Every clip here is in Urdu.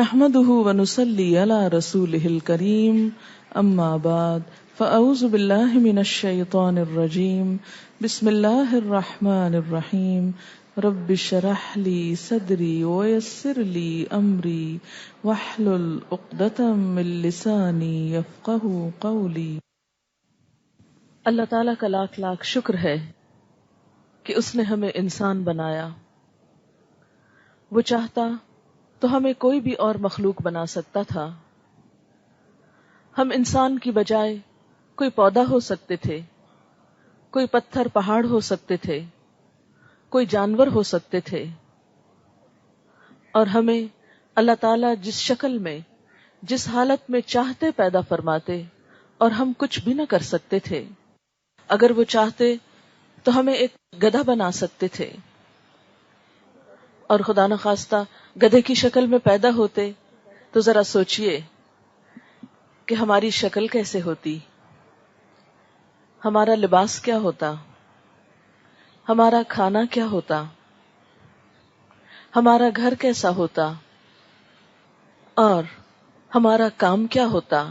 نحمده ونصلي على رسوله الكريم اما بعد فاعوذ بالله من الشيطان الرجيم بسم الله الرحمن الرحيم رب اشرح لي صدري ويسر لي امري واحلل عقدة من لساني يفقهوا قولي۔ اللہ تعالیٰ کا لاکھ لاکھ شکر ہے کہ اس نے ہمیں انسان بنایا۔ وہ چاہتا تو ہمیں کوئی بھی اور مخلوق بنا سکتا تھا۔ ہم انسان کی بجائے کوئی پودا ہو سکتے تھے، کوئی پتھر پہاڑ ہو سکتے تھے، کوئی جانور ہو سکتے تھے، اور ہمیں اللہ تعالیٰ جس شکل میں جس حالت میں چاہتے پیدا فرماتے اور ہم کچھ بھی نہ کر سکتے تھے۔ اگر وہ چاہتے تو ہمیں ایک گدھا بنا سکتے تھے، اور خدا نخواستہ گدھے کی شکل میں پیدا ہوتے تو ذرا سوچئے کہ ہماری شکل کیسے ہوتی، ہمارا لباس کیا ہوتا، ہمارا کھانا کیا ہوتا، ہمارا گھر کیسا ہوتا، اور ہمارا کام کیا ہوتا،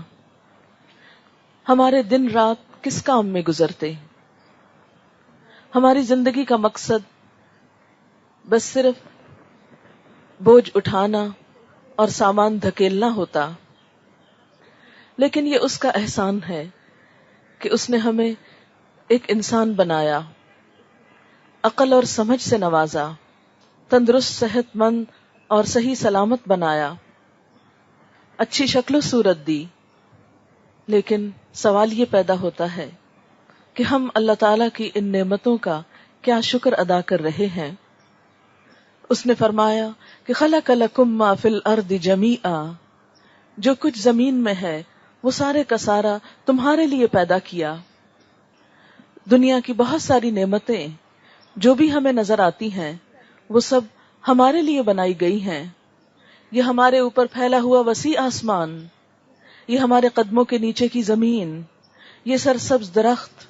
ہمارے دن رات کس کام میں گزرتے۔ ہماری زندگی کا مقصد بس صرف بوجھ اٹھانا اور سامان دھکیلنا ہوتا، لیکن یہ اس کا احسان ہے کہ اس نے ہمیں ایک انسان بنایا، عقل اور سمجھ سے نوازا، تندرست صحت مند اور صحیح سلامت بنایا، اچھی شکل و صورت دی۔ لیکن سوال یہ پیدا ہوتا ہے کہ ہم اللہ تعالیٰ کی ان نعمتوں کا کیا شکر ادا کر رہے ہیں۔ اس نے فرمایا کہ خلق لکم ما فی الارض جمیعا، جو کچھ زمین میں ہے وہ سارے کا سارا تمہارے لیے پیدا کیا۔ دنیا کی بہت ساری نعمتیں جو بھی ہمیں نظر آتی ہیں وہ سب ہمارے لیے بنائی گئی ہیں۔ یہ ہمارے اوپر پھیلا ہوا وسیع آسمان، یہ ہمارے قدموں کے نیچے کی زمین، یہ سرسبز درخت،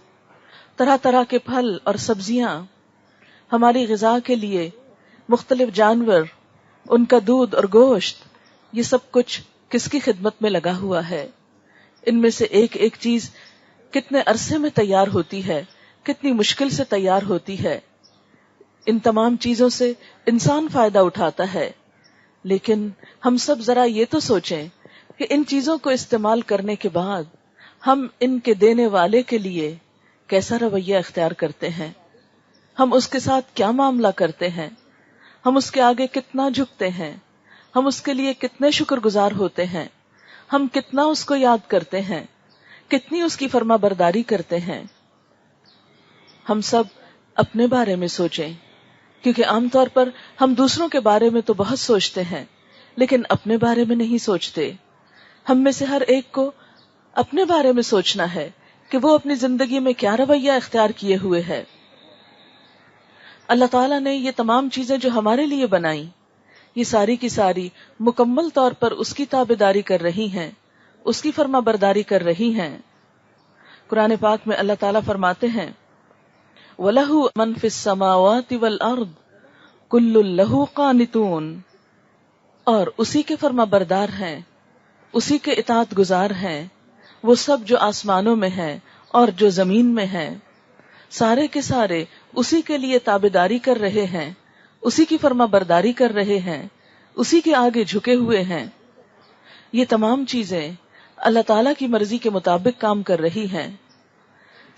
طرح طرح کے پھل اور سبزیاں، ہماری غذا کے لیے مختلف جانور، ان کا دودھ اور گوشت، یہ سب کچھ کس کی خدمت میں لگا ہوا ہے۔ ان میں سے ایک ایک چیز کتنے عرصے میں تیار ہوتی ہے، کتنی مشکل سے تیار ہوتی ہے۔ ان تمام چیزوں سے انسان فائدہ اٹھاتا ہے، لیکن ہم سب ذرا یہ تو سوچیں کہ ان چیزوں کو استعمال کرنے کے بعد ہم ان کے دینے والے کے لیے کیسا رویہ اختیار کرتے ہیں، ہم اس کے ساتھ کیا معاملہ کرتے ہیں، ہم اس کے آگے کتنا جھکتے ہیں، ہم اس کے لیے کتنے شکر گزار ہوتے ہیں، ہم کتنا اس کو یاد کرتے ہیں، کتنی اس کی فرما برداری کرتے ہیں۔ ہم سب اپنے بارے میں سوچیں، کیونکہ عام طور پر ہم دوسروں کے بارے میں تو بہت سوچتے ہیں لیکن اپنے بارے میں نہیں سوچتے۔ ہم میں سے ہر ایک کو اپنے بارے میں سوچنا ہے کہ وہ اپنی زندگی میں کیا رویہ اختیار کیے ہوئے ہے۔ اللہ تعالیٰ نے یہ تمام چیزیں جو ہمارے لیے بنائیں، یہ ساری کی ساری مکمل طور پر اس کی تابعداری کر رہی ہیں، اس کی فرما برداری کر رہی ہیں۔ قرآن پاک میں اللہ تعالیٰ فرماتے ہیں وَلَهُ مَن فِي السَّمَاوَاتِ وَالْأَرْضِ كُلٌّ لَهُ قَانِتُونَ، اور اسی کے فرما بردار ہیں، اسی کے اطاعت گزار ہیں وہ سب جو آسمانوں میں ہیں اور جو زمین میں ہیں، سارے کے سارے اسی کے لیے تابعداری کر رہے ہیں، اسی کی فرما برداری کر رہے ہیں، اسی کے آگے جھکے ہوئے ہیں۔ یہ تمام چیزیں اللہ تعالیٰ کی مرضی کے مطابق کام کر رہی ہیں۔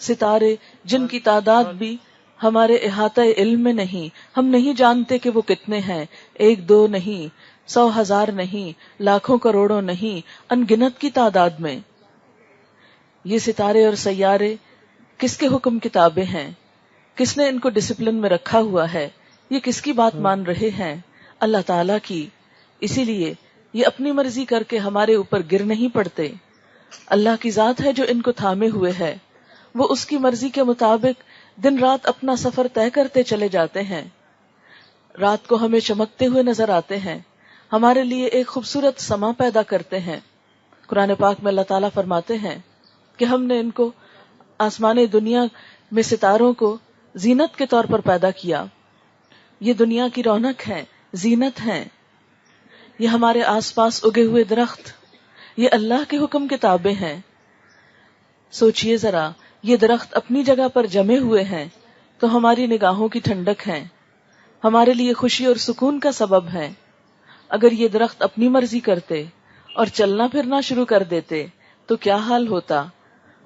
ستارے جن کی تعداد بھی ہمارے احاطہ علم میں نہیں، ہم نہیں جانتے کہ وہ کتنے ہیں، 1 2 نہیں، 100 1000 نہیں، لاکھوں کروڑوں نہیں، ان گنت کی تعداد میں۔ یہ ستارے اور سیارے کس کے حکم کتابیں ہیں؟ کس نے ان کو ڈسپلن میں رکھا ہوا ہے؟ یہ کس کی بات مان رہے ہیں؟ اللہ تعالیٰ کی۔ اسی لیے یہ اپنی مرضی کر کے ہمارے اوپر گر نہیں پڑتے۔ اللہ کی ذات ہے جو ان کو تھامے ہوئے ہے، وہ اس کی مرضی کے مطابق دن رات اپنا سفر طے کرتے چلے جاتے ہیں۔ رات کو ہمیں چمکتے ہوئے نظر آتے ہیں، ہمارے لیے ایک خوبصورت سما پیدا کرتے ہیں۔ قرآن پاک میں اللہ تعالیٰ فرماتے ہیں کہ ہم نے ان کو آسمان دنیا میں ستاروں کو زینت کے طور پر پیدا کیا۔ یہ دنیا کی رونق ہے، زینت ہیں۔ یہ ہمارے آس پاس اگے ہوئے درخت، یہ اللہ کے حکم کے تابع ہیں. سوچئے ذرا، یہ درخت اپنی جگہ پر جمے ہوئے ہیں تو ہماری نگاہوں کی ٹھنڈک ہیں، ہمارے لیے خوشی اور سکون کا سبب ہیں. اگر یہ درخت اپنی مرضی کرتے اور چلنا پھرنا شروع کر دیتے تو کیا حال ہوتا؟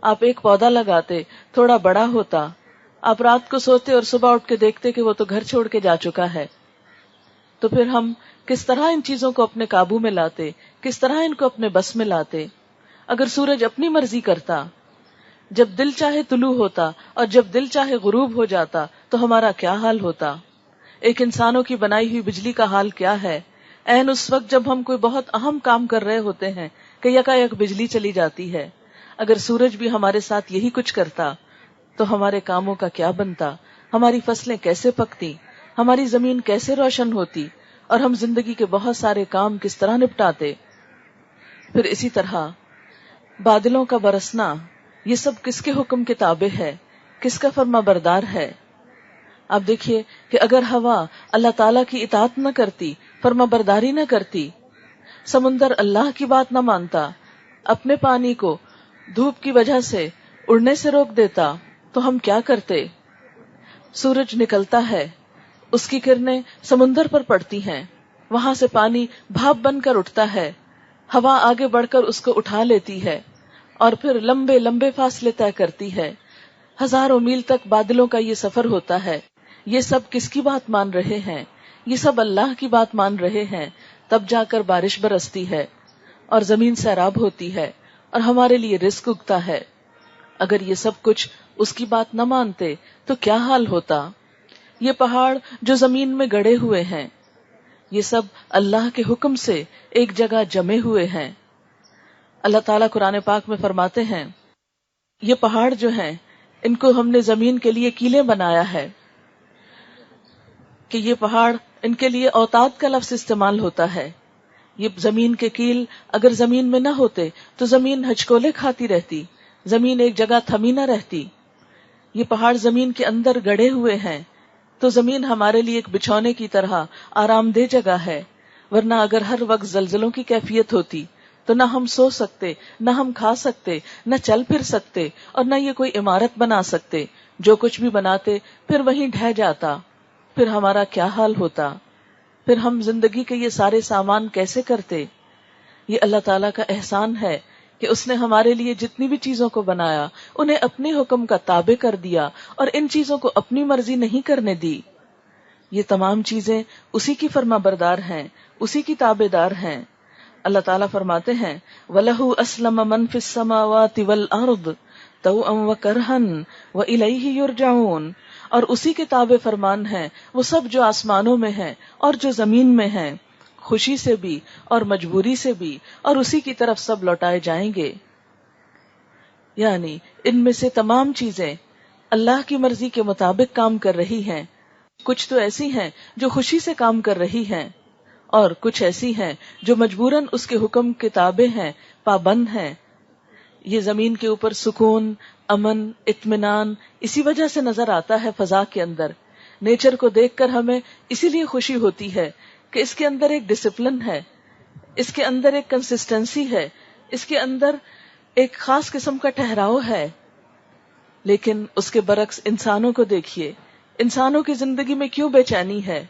آپ ایک پودا لگاتے، تھوڑا بڑا ہوتا، آپ رات کو سوتے اور صبح اٹھ کے دیکھتے کہ وہ تو گھر چھوڑ کے جا چکا ہے. تو پھر ہم کس طرح ان چیزوں کو اپنے قابو میں لاتے، کس طرح ان کو اپنے بس میں لاتے؟ اگر سورج اپنی مرضی کرتا، جب دل چاہے طلوع ہوتا اور جب دل چاہے غروب ہو جاتا تو ہمارا کیا حال ہوتا؟ ایک انسانوں کی بنائی ہوئی بجلی کا حال کیا ہے؟ عین اس وقت جب ہم کوئی بہت اہم کام کر رہے ہوتے ہیں کہ یکایک بجلی چلی جاتی ہے. اگر سورج بھی ہمارے ساتھ یہی کچھ کرتا تو ہمارے کاموں کا کیا بنتا؟ ہماری فصلیں کیسے پکتی؟ ہماری زمین کیسے روشن ہوتی؟ اور ہم زندگی کے بہت سارے کام کس طرح نپٹاتے؟ پھر اسی طرح بادلوں کا برسنا، یہ سب کس کے حکم کے تابع ہے؟ کس کا فرما بردار ہے؟ آپ دیکھیے کہ اگر ہوا اللہ تعالیٰ کی اطاعت نہ کرتی، فرما برداری نہ کرتی، سمندر اللہ کی بات نہ مانتا، اپنے پانی کو دھوپ کی وجہ سے اڑنے سے روک دیتا، تو ہم کیا کرتے؟ سورج نکلتا ہے، اس کی کرنیں سمندر پر پڑتی ہیں، وہاں سے پانی بھاپ بن کر اٹھتا ہے، ہوا آگے بڑھ کر اس کو اٹھا لیتی ہے اور پھر لمبے لمبے فاصلے طے کرتی ہے. ہزاروں میل تک بادلوں کا یہ سفر ہوتا ہے. یہ سب کس کی بات مان رہے ہیں؟ یہ سب اللہ کی بات مان رہے ہیں. تب جا کر بارش برستی ہے اور زمین سیراب ہوتی ہے اور ہمارے لیے رزق اگتا ہے. اگر یہ سب کچھ اس کی بات نہ مانتے تو کیا حال ہوتا؟ یہ پہاڑ جو زمین میں گڑے ہوئے ہیں، یہ سب اللہ کے حکم سے ایک جگہ جمے ہوئے ہیں. اللہ تعالیٰ قرآن پاک میں فرماتے ہیں، یہ پہاڑ جو ہیں ان کو ہم نے زمین کے لیے کیلیں بنایا ہے. کہ یہ پہاڑ، ان کے لیے اوتاد کا لفظ استعمال ہوتا ہے. یہ زمین کے کیل اگر زمین میں نہ ہوتے تو زمین ہچکولے کھاتی رہتی، زمین ایک جگہ تھمی نہ رہتی. یہ پہاڑ زمین کے اندر گڑے ہوئے ہیں تو زمین ہمارے لیے ایک بچھونے کی طرح آرام دہ جگہ ہے. ورنہ اگر ہر وقت زلزلوں کی کیفیت ہوتی تو نہ ہم سو سکتے، نہ ہم کھا سکتے، نہ چل پھر سکتے، اور نہ یہ کوئی عمارت بنا سکتے. جو کچھ بھی بناتے پھر وہیں ڈھہ جاتا. پھر ہمارا کیا حال ہوتا؟ پھر ہم زندگی کے یہ سارے سامان کیسے کرتے؟ یہ اللہ تعالیٰ کا احسان ہے کہ اس نے ہمارے لیے جتنی بھی چیزوں کو بنایا انہیں اپنے حکم کا تابع کر دیا اور ان چیزوں کو اپنی مرضی نہیں کرنے دی. یہ تمام چیزیں اسی کی فرما بردار ہیں، اسی کی تابع دار ہیں. اللہ تعالیٰ فرماتے ہیں، وَلَهُ أَسْلَمَ مَنْ فِي السَّمَاوَاتِ وَالْأَرْضِ طَوْعًا وَكَرْهًا وَإِلَيْهِ يُرْجَعُونَ. اور اسی کے تابع فرمان ہیں وہ سب جو آسمانوں میں ہیں اور جو زمین میں ہیں، خوشی سے بھی اور مجبوری سے بھی، اور اسی کی طرف سب لوٹائے جائیں گے. یعنی ان میں سے تمام چیزیں اللہ کی مرضی کے مطابق کام کر رہی ہیں. کچھ تو ایسی ہیں جو خوشی سے کام کر رہی ہیں، اور کچھ ایسی ہیں جو مجبوراً اس کے حکم کے تابع ہیں، پابند ہیں. یہ زمین کے اوپر سکون، امن، اطمینان اسی وجہ سے نظر آتا ہے. فضا کے اندر نیچر کو دیکھ کر ہمیں اسی لیے خوشی ہوتی ہے کہ اس کے اندر ایک ڈسپلن ہے، اس کے اندر ایک کنسسٹنسی ہے، اس کے اندر ایک خاص قسم کا ٹھہراؤ ہے. لیکن اس کے برعکس انسانوں کو دیکھیے، انسانوں کی زندگی میں کیوں بے چینی ہے؟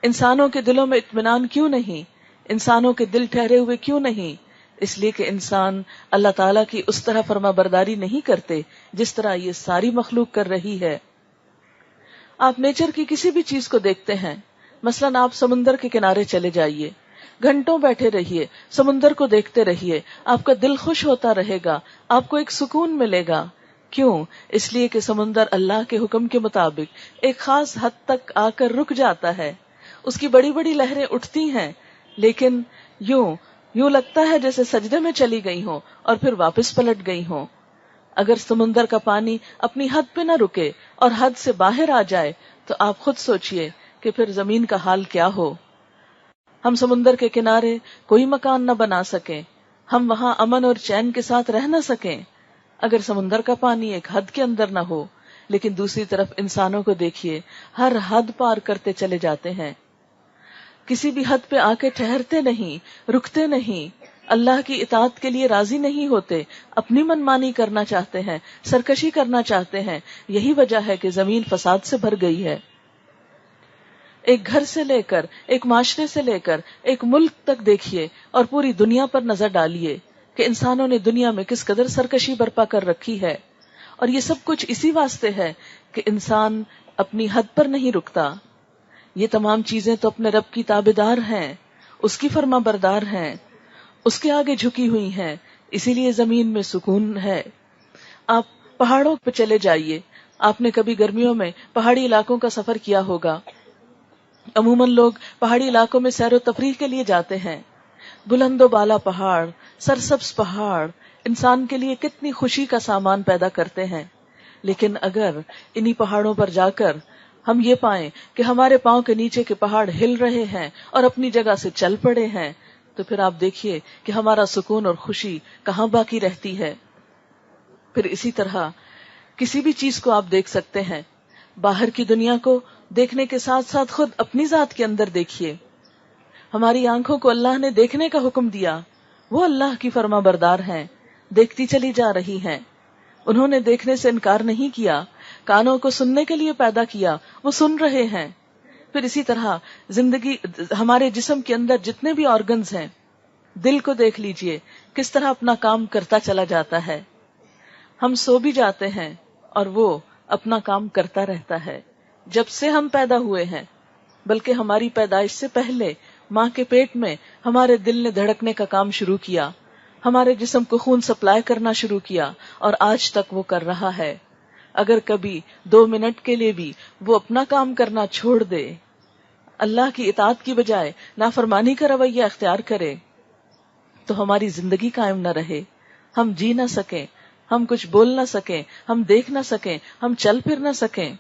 انسانوں کے دلوں میں اطمینان کیوں نہیں؟ انسانوں کے دل ٹھہرے ہوئے کیوں نہیں؟ اس لیے کہ انسان اللہ تعالیٰ کی اس طرح فرما برداری نہیں کرتے جس طرح یہ ساری مخلوق کر رہی ہے. آپ نیچر کی کسی بھی چیز کو دیکھتے ہیں، مثلاً آپ سمندر کے کنارے چلے جائیے، گھنٹوں بیٹھے رہیے، سمندر کو دیکھتے رہیے، آپ کا دل خوش ہوتا رہے گا، آپ کو ایک سکون ملے گا. کیوں؟ اس لیے کہ سمندر اللہ کے حکم کے مطابق ایک خاص حد تک آ کر رک جاتا ہے. اس کی بڑی بڑی لہریں اٹھتی ہیں، لیکن یوں لگتا ہے جیسے سجدے میں چلی گئی ہوں اور پھر واپس پلٹ گئی ہوں. اگر سمندر کا پانی اپنی حد پہ نہ رکے اور حد سے باہر آ جائے تو آپ خود سوچئے کہ پھر زمین کا حال کیا ہو. ہم سمندر کے کنارے کوئی مکان نہ بنا سکیں، ہم وہاں امن اور چین کے ساتھ رہ نہ سکیں اگر سمندر کا پانی ایک حد کے اندر نہ ہو. لیکن دوسری طرف انسانوں کو دیکھیے، ہر حد پار کرتے چلے جاتے ہیں. کسی بھی حد پہ آ کے ٹھہرتے نہیں، رکتے نہیں، اللہ کی اطاعت کے لیے راضی نہیں ہوتے، اپنی منمانی کرنا چاہتے ہیں، سرکشی کرنا چاہتے ہیں. یہی وجہ ہے کہ زمین فساد سے بھر گئی ہے. ایک گھر سے لے کر، ایک معاشرے سے لے کر ایک ملک تک دیکھیے اور پوری دنیا پر نظر ڈالیے کہ انسانوں نے دنیا میں کس قدر سرکشی برپا کر رکھی ہے. اور یہ سب کچھ اسی واسطے ہے کہ انسان اپنی حد پر نہیں رکتا. یہ تمام چیزیں تو اپنے رب کی تابعدار ہیں، اس کی فرما بردار ہیں، اس کے آگے جھکی ہوئی ہیں. اسی لیے زمین میں سکون ہے. آپ پہاڑوں پہ چلے جائیے. آپ نے کبھی گرمیوں میں پہاڑی علاقوں کا سفر کیا ہوگا. عموماً لوگ پہاڑی علاقوں میں سیر و تفریح کے لیے جاتے ہیں. بلند و بالا پہاڑ، سرسبز پہاڑ انسان کے لیے کتنی خوشی کا سامان پیدا کرتے ہیں. لیکن اگر انہی پہاڑوں پر جا کر ہم یہ پائیں کہ ہمارے پاؤں کے نیچے کے پہاڑ ہل رہے ہیں اور اپنی جگہ سے چل پڑے ہیں، تو پھر آپ دیکھیے کہ ہمارا سکون اور خوشی کہاں باقی رہتی ہے. پھر اسی طرح کسی بھی چیز کو آپ دیکھ سکتے ہیں. باہر کی دنیا کو دیکھنے کے ساتھ ساتھ خود اپنی ذات کے اندر دیکھیے. ہماری آنکھوں کو اللہ نے دیکھنے کا حکم دیا، وہ اللہ کی فرما بردار ہیں، دیکھتی چلی جا رہی ہیں. انہوں نے دیکھنے سے انکار نہیں کیا. کانوں کو سننے کے لیے پیدا کیا، وہ سن رہے ہیں. پھر اسی طرح زندگی، ہمارے جسم کے اندر جتنے بھی آرگنز ہیں، دل کو دیکھ لیجئے کس طرح اپنا کام کرتا چلا جاتا ہے. ہم سو بھی جاتے ہیں اور وہ اپنا کام کرتا رہتا ہے. جب سے ہم پیدا ہوئے ہیں، بلکہ ہماری پیدائش سے پہلے ماں کے پیٹ میں ہمارے دل نے دھڑکنے کا کام شروع کیا، ہمارے جسم کو خون سپلائی کرنا شروع کیا، اور آج تک وہ کر رہا ہے. اگر کبھی 2 منٹ کے لیے بھی وہ اپنا کام کرنا چھوڑ دے، اللہ کی اطاعت کی بجائے نافرمانی کا رویہ اختیار کرے، تو ہماری زندگی قائم نہ رہے. ہم جی نہ سکیں، ہم کچھ بول نہ سکیں، ہم دیکھ نہ سکیں، ہم چل پھر نہ سکیں.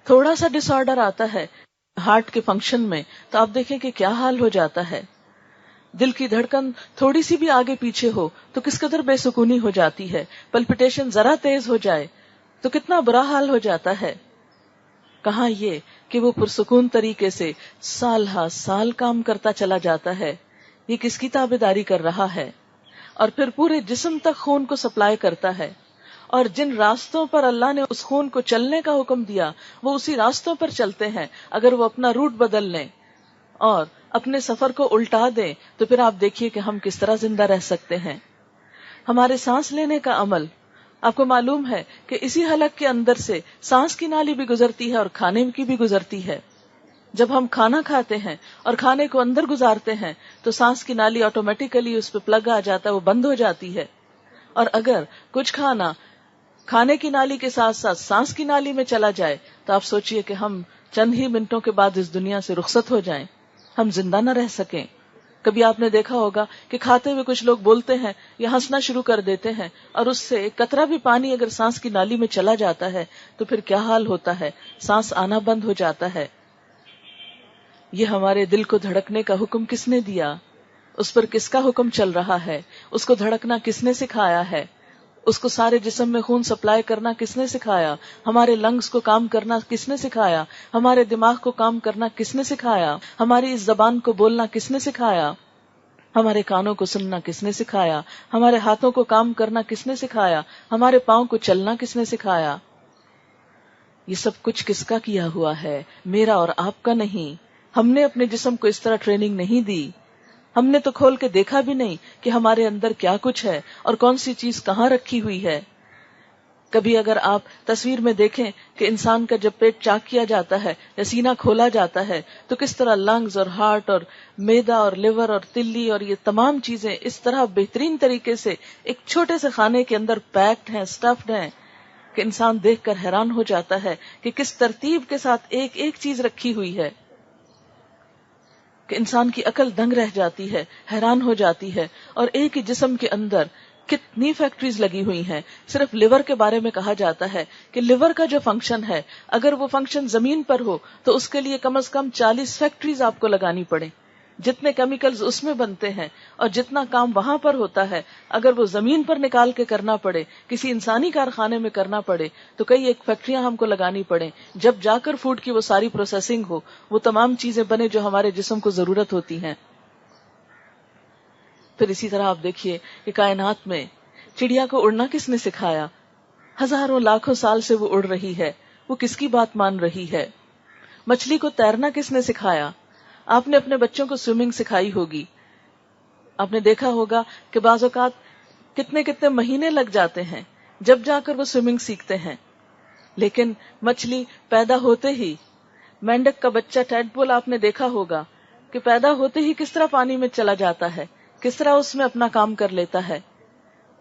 تھوڑا سا ڈس آرڈر آتا ہے ہارٹ کے فنکشن میں تو آپ دیکھیں کہ کیا حال ہو جاتا ہے. دل کی دھڑکن تھوڑی سی بھی آگے پیچھے ہو تو کس قدر بے سکونی ہو جاتی ہے. پلپٹیشن ذرا تیز ہو جائے تو کتنا برا حال ہو جاتا ہے. کہاں یہ کہ وہ پرسکون طریقے سے سال ہا سال کام کرتا چلا جاتا ہے. یہ کس کی تابعداری کر رہا ہے؟ اور پھر پورے جسم تک خون کو سپلائی کرتا ہے. اور جن راستوں پر اللہ نے اس خون کو چلنے کا حکم دیا وہ اسی راستوں پر چلتے ہیں. اگر وہ اپنا روٹ بدل لیں اور اپنے سفر کو الٹا دیں تو پھر آپ دیکھیے کہ ہم کس طرح زندہ رہ سکتے ہیں. ہمارے سانس لینے کا عمل، آپ کو معلوم ہے کہ اسی حلق کے اندر سے سانس کی نالی بھی گزرتی ہے اور کھانے کی بھی گزرتی ہے. جب ہم کھانا کھاتے ہیں اور کھانے کو اندر گزارتے ہیں تو سانس کی نالی آٹومیٹیکلی اس پہ پلگ آ جاتا ہے، وہ بند ہو جاتی ہے. اور اگر کچھ کھانا کھانے کی نالی کے ساتھ ساتھ سانس کی نالی میں چلا جائے تو آپ سوچئے کہ ہم چند ہی منٹوں کے بعد اس دنیا سے رخصت ہو جائیں، ہم زندہ نہ رہ سکیں. کبھی آپ نے دیکھا ہوگا کہ کھاتے ہوئے کچھ لوگ بولتے ہیں یا ہنسنا شروع کر دیتے ہیں اور اس سے ایک قطرہ بھی پانی اگر سانس کی نالی میں چلا جاتا ہے تو پھر کیا حال ہوتا ہے، سانس آنا بند ہو جاتا ہے. یہ ہمارے دل کو دھڑکنے کا حکم کس نے دیا؟ اس پر کس کا حکم چل رہا ہے؟ اس کو دھڑکنا کس نے سکھایا ہے؟ اس کو سارے جسم میں خون سپلائی کرنا کس نے سکھایا؟ ہمارے لنگز کو کام کرنا کس نے سکھایا؟ ہمارے دماغ کو کام کرنا کس نے سکھایا؟ ہماری اس زبان کو بولنا کس نے سکھایا؟ ہمارے کانوں کو سننا کس نے سکھایا؟ ہمارے ہاتھوں کو کام کرنا کس نے سکھایا؟ ہمارے پاؤں کو چلنا کس نے سکھایا؟ یہ سب کچھ کس کا کیا ہوا ہے؟ میرا اور آپ کا نہیں. ہم نے اپنے جسم کو اس طرح ٹریننگ نہیں دی. ہم نے تو کھول کے دیکھا بھی نہیں کہ ہمارے اندر کیا کچھ ہے اور کون سی چیز کہاں رکھی ہوئی ہے. کبھی اگر آپ تصویر میں دیکھیں کہ انسان کا جب پیٹ چاک کیا جاتا ہے یا سینہ کھولا جاتا ہے تو کس طرح لنگز اور ہارٹ اور میدا اور لیور اور تلی اور یہ تمام چیزیں اس طرح بہترین طریقے سے ایک چھوٹے سے خانے کے اندر پیکڈ ہیں، سٹفڈ ہیں کہ انسان دیکھ کر حیران ہو جاتا ہے کہ کس ترتیب کے ساتھ ایک ایک چیز رکھی ہوئی ہے کہ انسان کی عقل دنگ رہ جاتی ہے، حیران ہو جاتی ہے. اور ایک ہی جسم کے اندر کتنی فیکٹریز لگی ہوئی ہیں. صرف لیور کے بارے میں کہا جاتا ہے کہ لیور کا جو فنکشن ہے اگر وہ فنکشن زمین پر ہو تو اس کے لیے کم از کم 40 فیکٹریز آپ کو لگانی پڑے. جتنے کیمیکلز اس میں بنتے ہیں اور جتنا کام وہاں پر ہوتا ہے، اگر وہ زمین پر نکال کے کرنا پڑے، کسی انسانی کارخانے میں کرنا پڑے، تو کئی ایک فیکٹریاں ہم کو لگانی پڑے، جب جا کر فوڈ کی وہ ساری پروسیسنگ ہو، وہ تمام چیزیں بنے جو ہمارے جسم کو ضرورت ہوتی ہیں۔ پھر اسی طرح آپ دیکھیے کہ کائنات میں چڑیا کو اڑنا کس نے سکھایا؟ ہزاروں لاکھوں سال سے وہ اڑ رہی ہے، وہ کس کی بات مان رہی ہے؟ مچھلی کو تیرنا کس نے سکھایا؟ آپ نے اپنے بچوں کو سوئمنگ سکھائی ہوگی، آپ نے دیکھا ہوگا کہ بعض اوقات کتنے کتنے مہینے لگ جاتے ہیں جب جا کر وہ سوئمنگ سیکھتے ہیں، لیکن مچھلی پیدا ہوتے ہی، مینڈک کا بچہ ٹیڈپول آپ نے دیکھا ہوگا کہ پیدا ہوتے ہی کس طرح پانی میں چلا جاتا ہے، کس طرح اس میں اپنا کام کر لیتا ہے۔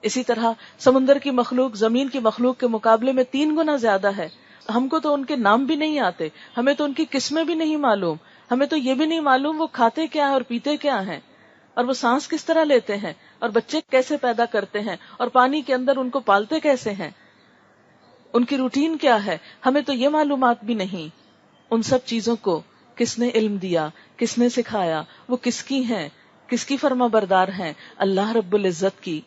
اسی طرح سمندر کی مخلوق زمین کی مخلوق کے مقابلے میں 3 گنا زیادہ ہے۔ ہم کو تو ان کے نام بھی نہیں آتے، ہمیں تو ان کی قسمیں بھی نہیں معلوم، ہمیں تو یہ بھی نہیں معلوم وہ کھاتے کیا ہیں اور پیتے کیا ہیں، اور وہ سانس کس طرح لیتے ہیں، اور بچے کیسے پیدا کرتے ہیں، اور پانی کے اندر ان کو پالتے کیسے ہیں، ان کی روٹین کیا ہے، ہمیں تو یہ معلومات بھی نہیں۔ ان سب چیزوں کو کس نے علم دیا، کس نے سکھایا، وہ کس کی ہیں، کس کی فرما بردار ہیں؟ اللہ رب العزت کی۔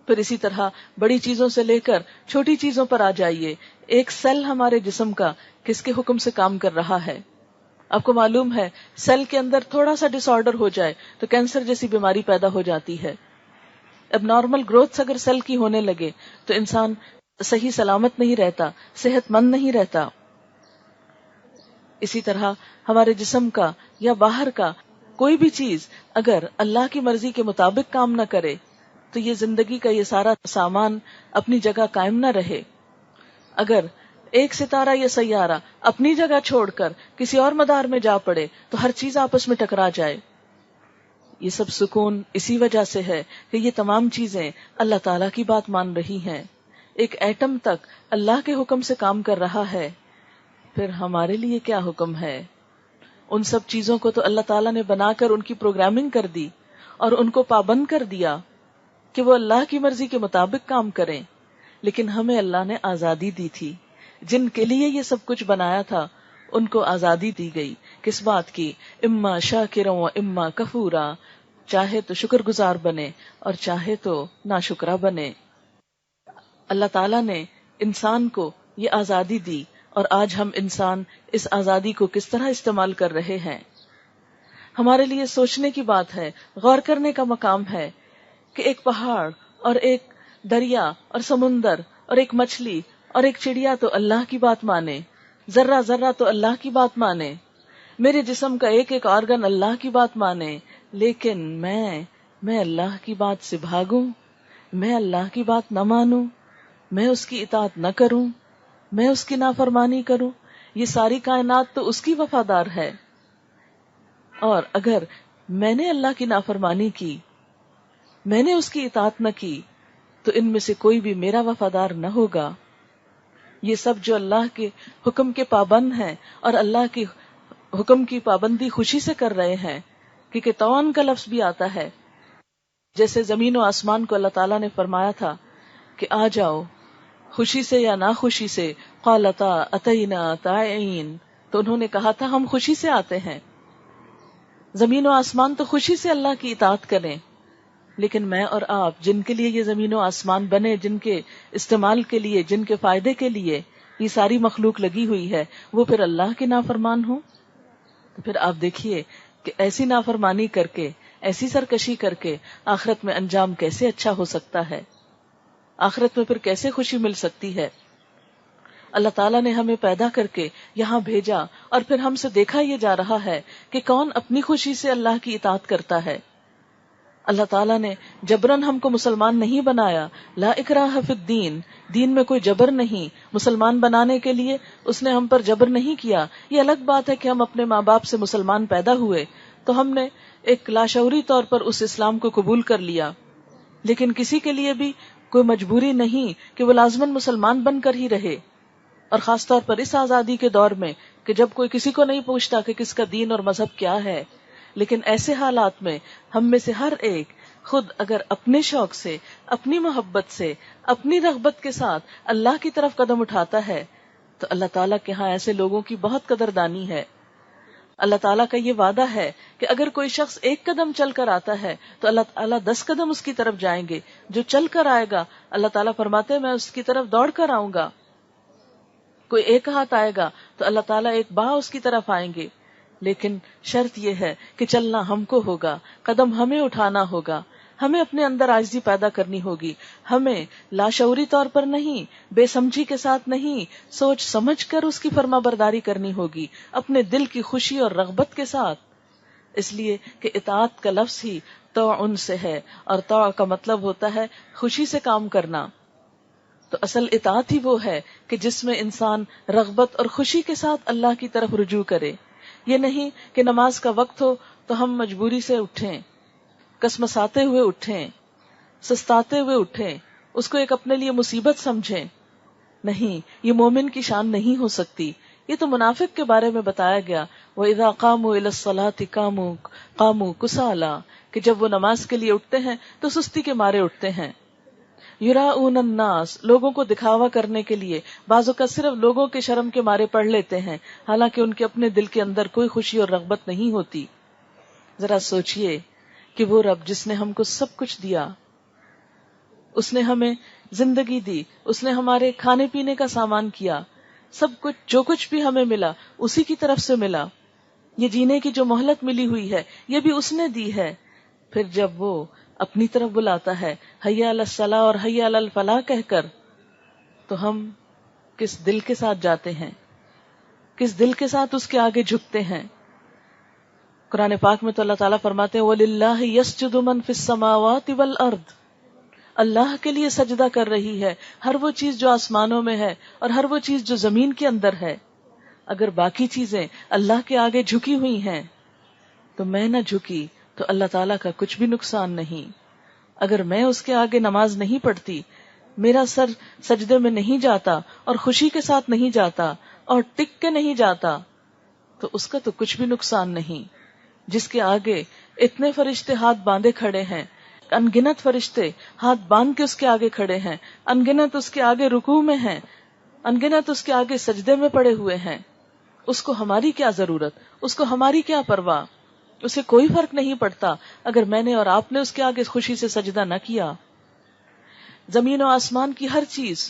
پھر اسی طرح بڑی چیزوں سے لے کر چھوٹی چیزوں پر آ جائیے، ایک سیل ہمارے جسم کا کس کے حکم سے کام کر رہا ہے؟ آپ کو معلوم ہے سیل کے اندر تھوڑا سا ڈس آرڈر ہو جائے تو کینسر جیسی بیماری پیدا ہو جاتی ہے۔ اب نارمل گروتھ اگر سیل کی ہونے لگے تو انسان صحیح سلامت نہیں رہتا، صحت مند نہیں رہتا۔ اسی طرح ہمارے جسم کا یا باہر کا کوئی بھی چیز اگر اللہ کی مرضی کے مطابق کام نہ کرے تو یہ زندگی کا یہ سارا سامان اپنی جگہ قائم نہ رہے۔ اگر ایک ستارہ یا سیارہ اپنی جگہ چھوڑ کر کسی اور مدار میں جا پڑے تو ہر چیز آپس میں ٹکرا جائے۔ یہ سب سکون اسی وجہ سے ہے کہ یہ تمام چیزیں اللہ تعالیٰ کی بات مان رہی ہیں۔ ایک ایٹم تک اللہ کے حکم سے کام کر رہا ہے، پھر ہمارے لیے کیا حکم ہے؟ ان سب چیزوں کو تو اللہ تعالیٰ نے بنا کر ان کی پروگرامنگ کر دی اور ان کو پابند کر دیا کہ وہ اللہ کی مرضی کے مطابق کام کریں، لیکن ہمیں اللہ نے آزادی دی تھی۔ جن کے لیے یہ سب کچھ بنایا تھا ان کو آزادی دی گئی، کس بات کی؟ اما شاکرا و اما کفورا، چاہے تو شکر گزار بنے اور چاہے تو ناشکرا بنے۔ اللہ تعالیٰ نے انسان کو یہ آزادی دی اور آج ہم انسان اس آزادی کو کس طرح استعمال کر رہے ہیں؟ ہمارے لیے سوچنے کی بات ہے، غور کرنے کا مقام ہے کہ ایک پہاڑ اور ایک دریا اور سمندر اور ایک مچھلی اور ایک چڑیا تو اللہ کی بات مانے، ذرہ ذرہ تو اللہ کی بات مانے، میرے جسم کا ایک ایک آرگن اللہ کی بات مانے، لیکن میں اللہ کی بات سے بھاگوں، میں اللہ کی بات نہ مانوں، میں اس کی اطاعت نہ کروں، میں اس کی نافرمانی کروں۔ یہ ساری کائنات تو اس کی وفادار ہے، اور اگر میں نے اللہ کی نافرمانی کی، میں نے اس کی اطاعت نہ کی، تو ان میں سے کوئی بھی میرا وفادار نہ ہوگا۔ یہ سب جو اللہ کے حکم کے پابند ہیں اور اللہ کے حکم کی پابندی خوشی سے کر رہے ہیں، کیونکہ توان کا لفظ بھی آتا ہے، جیسے زمین و آسمان کو اللہ تعالیٰ نے فرمایا تھا کہ آ جاؤ، خوشی سے یا ناخوشی سے، قالتا اتینا طائعین، تو انہوں نے کہا تھا ہم خوشی سے آتے ہیں۔ زمین و آسمان تو خوشی سے اللہ کی اطاعت کریں، لیکن میں اور آپ جن کے لیے یہ زمین و آسمان بنے، جن کے استعمال کے لیے، جن کے فائدے کے لیے یہ ساری مخلوق لگی ہوئی ہے، وہ پھر اللہ کے نافرمان ہوں، تو پھر آپ دیکھیے کہ ایسی نافرمانی کر کے، ایسی سرکشی کر کے آخرت میں انجام کیسے اچھا ہو سکتا ہے؟ آخرت میں پھر کیسے خوشی مل سکتی ہے؟ اللہ تعالیٰ نے ہمیں پیدا کر کے یہاں بھیجا اور پھر ہم سے دیکھا یہ جا رہا ہے کہ کون اپنی خوشی سے اللہ کی اطاعت کرتا ہے۔ اللہ تعالیٰ نے جبرن ہم کو مسلمان نہیں بنایا، لا اکراہ فی الدین، دین میں کوئی جبر نہیں، مسلمان بنانے کے لیے اس نے ہم پر جبر نہیں کیا۔ یہ الگ بات ہے کہ ہم اپنے ماں باپ سے مسلمان پیدا ہوئے تو ہم نے ایک لاشعوری طور پر اس اسلام کو قبول کر لیا، لیکن کسی کے لیے بھی کوئی مجبوری نہیں کہ وہ لازماً مسلمان بن کر ہی رہے، اور خاص طور پر اس آزادی کے دور میں کہ جب کوئی کسی کو نہیں پوچھتا کہ کس کا دین اور مذہب کیا ہے۔ لیکن ایسے حالات میں ہم میں سے ہر ایک خود اگر اپنے شوق سے، اپنی محبت سے، اپنی رغبت کے ساتھ اللہ کی طرف قدم اٹھاتا ہے تو اللہ تعالیٰ کے ہاں ایسے لوگوں کی بہت قدردانی ہے۔ اللہ تعالیٰ کا یہ وعدہ ہے کہ اگر کوئی شخص 1 قدم چل کر آتا ہے تو اللہ تعالیٰ 10 قدم اس کی طرف جائیں گے. جو چل کر آئے گا اللہ تعالیٰ فرماتے ہیں میں اس کی طرف دوڑ کر آؤں گا. کوئی 1 ہاتھ آئے گا تو اللہ تعالیٰ 1 باہ اس کی طرف آئیں گے. لیکن شرط یہ ہے کہ چلنا ہم کو ہوگا، قدم ہمیں اٹھانا ہوگا، ہمیں اپنے اندر عاجزی پیدا کرنی ہوگی. ہمیں لاشعوری طور پر نہیں، بے سمجھی کے ساتھ نہیں، سوچ سمجھ کر اس کی فرما برداری کرنی ہوگی، اپنے دل کی خوشی اور رغبت کے ساتھ. اس لیے کہ اطاعت کا لفظ ہی طاعن سے ہے، اور طاع کا مطلب ہوتا ہے خوشی سے کام کرنا. تو اصل اطاعت ہی وہ ہے کہ جس میں انسان رغبت اور خوشی کے ساتھ اللہ کی طرف رجوع کرے. یہ نہیں کہ نماز کا وقت ہو تو ہم مجبوری سے اٹھیں، کسمساتے ہوئے اٹھیں، سستاتے ہوئے اٹھیں، اس کو ایک اپنے لیے مصیبت سمجھیں. نہیں، یہ مومن کی شان نہیں ہو سکتی. یہ تو منافق کے بارے میں بتایا گیا، وَإِذَا قَامُوا إِلَى الصَّلَاةِ قَامُوا كُسَالَىٰ، کہ جب وہ نماز کے لیے اٹھتے ہیں تو سستی کے مارے اٹھتے ہیں. یراؤن الناس، لوگوں کو دکھاوا کرنے کے لیے. بعضوں کا صرف لوگوں کے شرم کے مارے پڑھ لیتے ہیں، حالانکہ ان کے اپنے دل کے اندر کوئی خوشی اور رغبت نہیں ہوتی. ذرا سوچئے کہ وہ رب جس نے ہم کو سب کچھ دیا، اس نے ہمیں زندگی دی، اس نے ہمارے کھانے پینے کا سامان کیا، سب کچھ جو کچھ بھی ہمیں ملا اسی کی طرف سے ملا. یہ جینے کی جو مہلت ملی ہوئی ہے یہ بھی اس نے دی ہے. پھر جب وہ اپنی طرف بلاتا ہے حی علی الصلاۃ اور حی علی الفلاح کہہ کر، تو ہم کس دل کے ساتھ جاتے ہیں، کس دل کے ساتھ اس کے آگے جھکتے ہیں. قرآن پاک میں تو اللہ تعالیٰ فرماتے ہیں وَلِلَّهِ يَسْجُدُ مَن فِي السَّمَاوَاتِ وَالْأَرْضِ، اللہ کے لیے سجدہ کر رہی ہے ہر وہ چیز جو آسمانوں میں ہے اور ہر وہ چیز جو زمین کے اندر ہے. اگر باقی چیزیں اللہ کے آگے جھکی ہوئی ہیں تو میں نہ جھکی تو اللہ تعالیٰ کا کچھ بھی نقصان نہیں. اگر میں اس کے آگے نماز نہیں پڑھتی، میرا سر سجدے میں نہیں جاتا اور خوشی کے ساتھ نہیں جاتا اور ٹک کے نہیں جاتا، تو اس کا تو کچھ بھی نقصان نہیں. جس کے آگے اتنے فرشتے ہاتھ باندھے کھڑے ہیں، انگنت فرشتے ہاتھ باندھ کے اس کے آگے کھڑے ہیں، انگنت اس کے آگے رکوع میں ہیں، انگنت اس کے آگے سجدے میں پڑے ہوئے ہیں، اس کو ہماری کیا ضرورت، اس کو ہماری کیا پرواہ. اسے کوئی فرق نہیں پڑتا اگر میں نے اور آپ نے اس کے آگے خوشی سے سجدہ نہ کیا. زمین و آسمان کی ہر چیز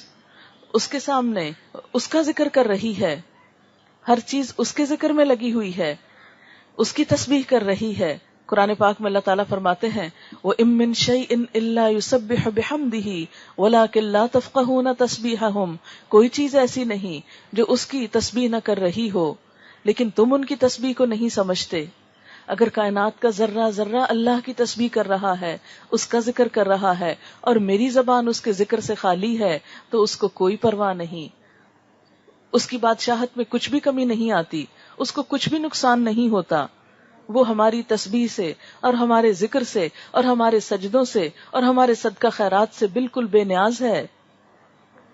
اس کے سامنے اس کا ذکر کر رہی ہے، ہر چیز اس کے ذکر میں لگی ہوئی ہے، اس کی تسبیح کر رہی ہے. قرآن پاک میں اللہ تعالیٰ فرماتے ہیں وَإِن مِّن شَيْءٍ إِلَّا يُسَبِّحُ بِحَمْدِهِ وَلَٰكِن لَّا تَفْقَهُونَ تَسْبِيحَهُمْ، کوئی چیز ایسی نہیں جو اس کی تسبیح نہ کر رہی ہو لیکن تم ان کی تسبیح کو نہیں سمجھتے. اگر کائنات کا ذرہ ذرہ اللہ کی تسبیح کر رہا ہے، اس کا ذکر کر رہا ہے، اور میری زبان اس کے ذکر سے خالی ہے تو اس کو کوئی پرواہ نہیں، اس کی بادشاہت میں کچھ بھی کمی نہیں آتی، اس کو کچھ بھی نقصان نہیں ہوتا. وہ ہماری تسبیح سے اور ہمارے ذکر سے اور ہمارے سجدوں سے اور ہمارے صدقہ خیرات سے بالکل بے نیاز ہے.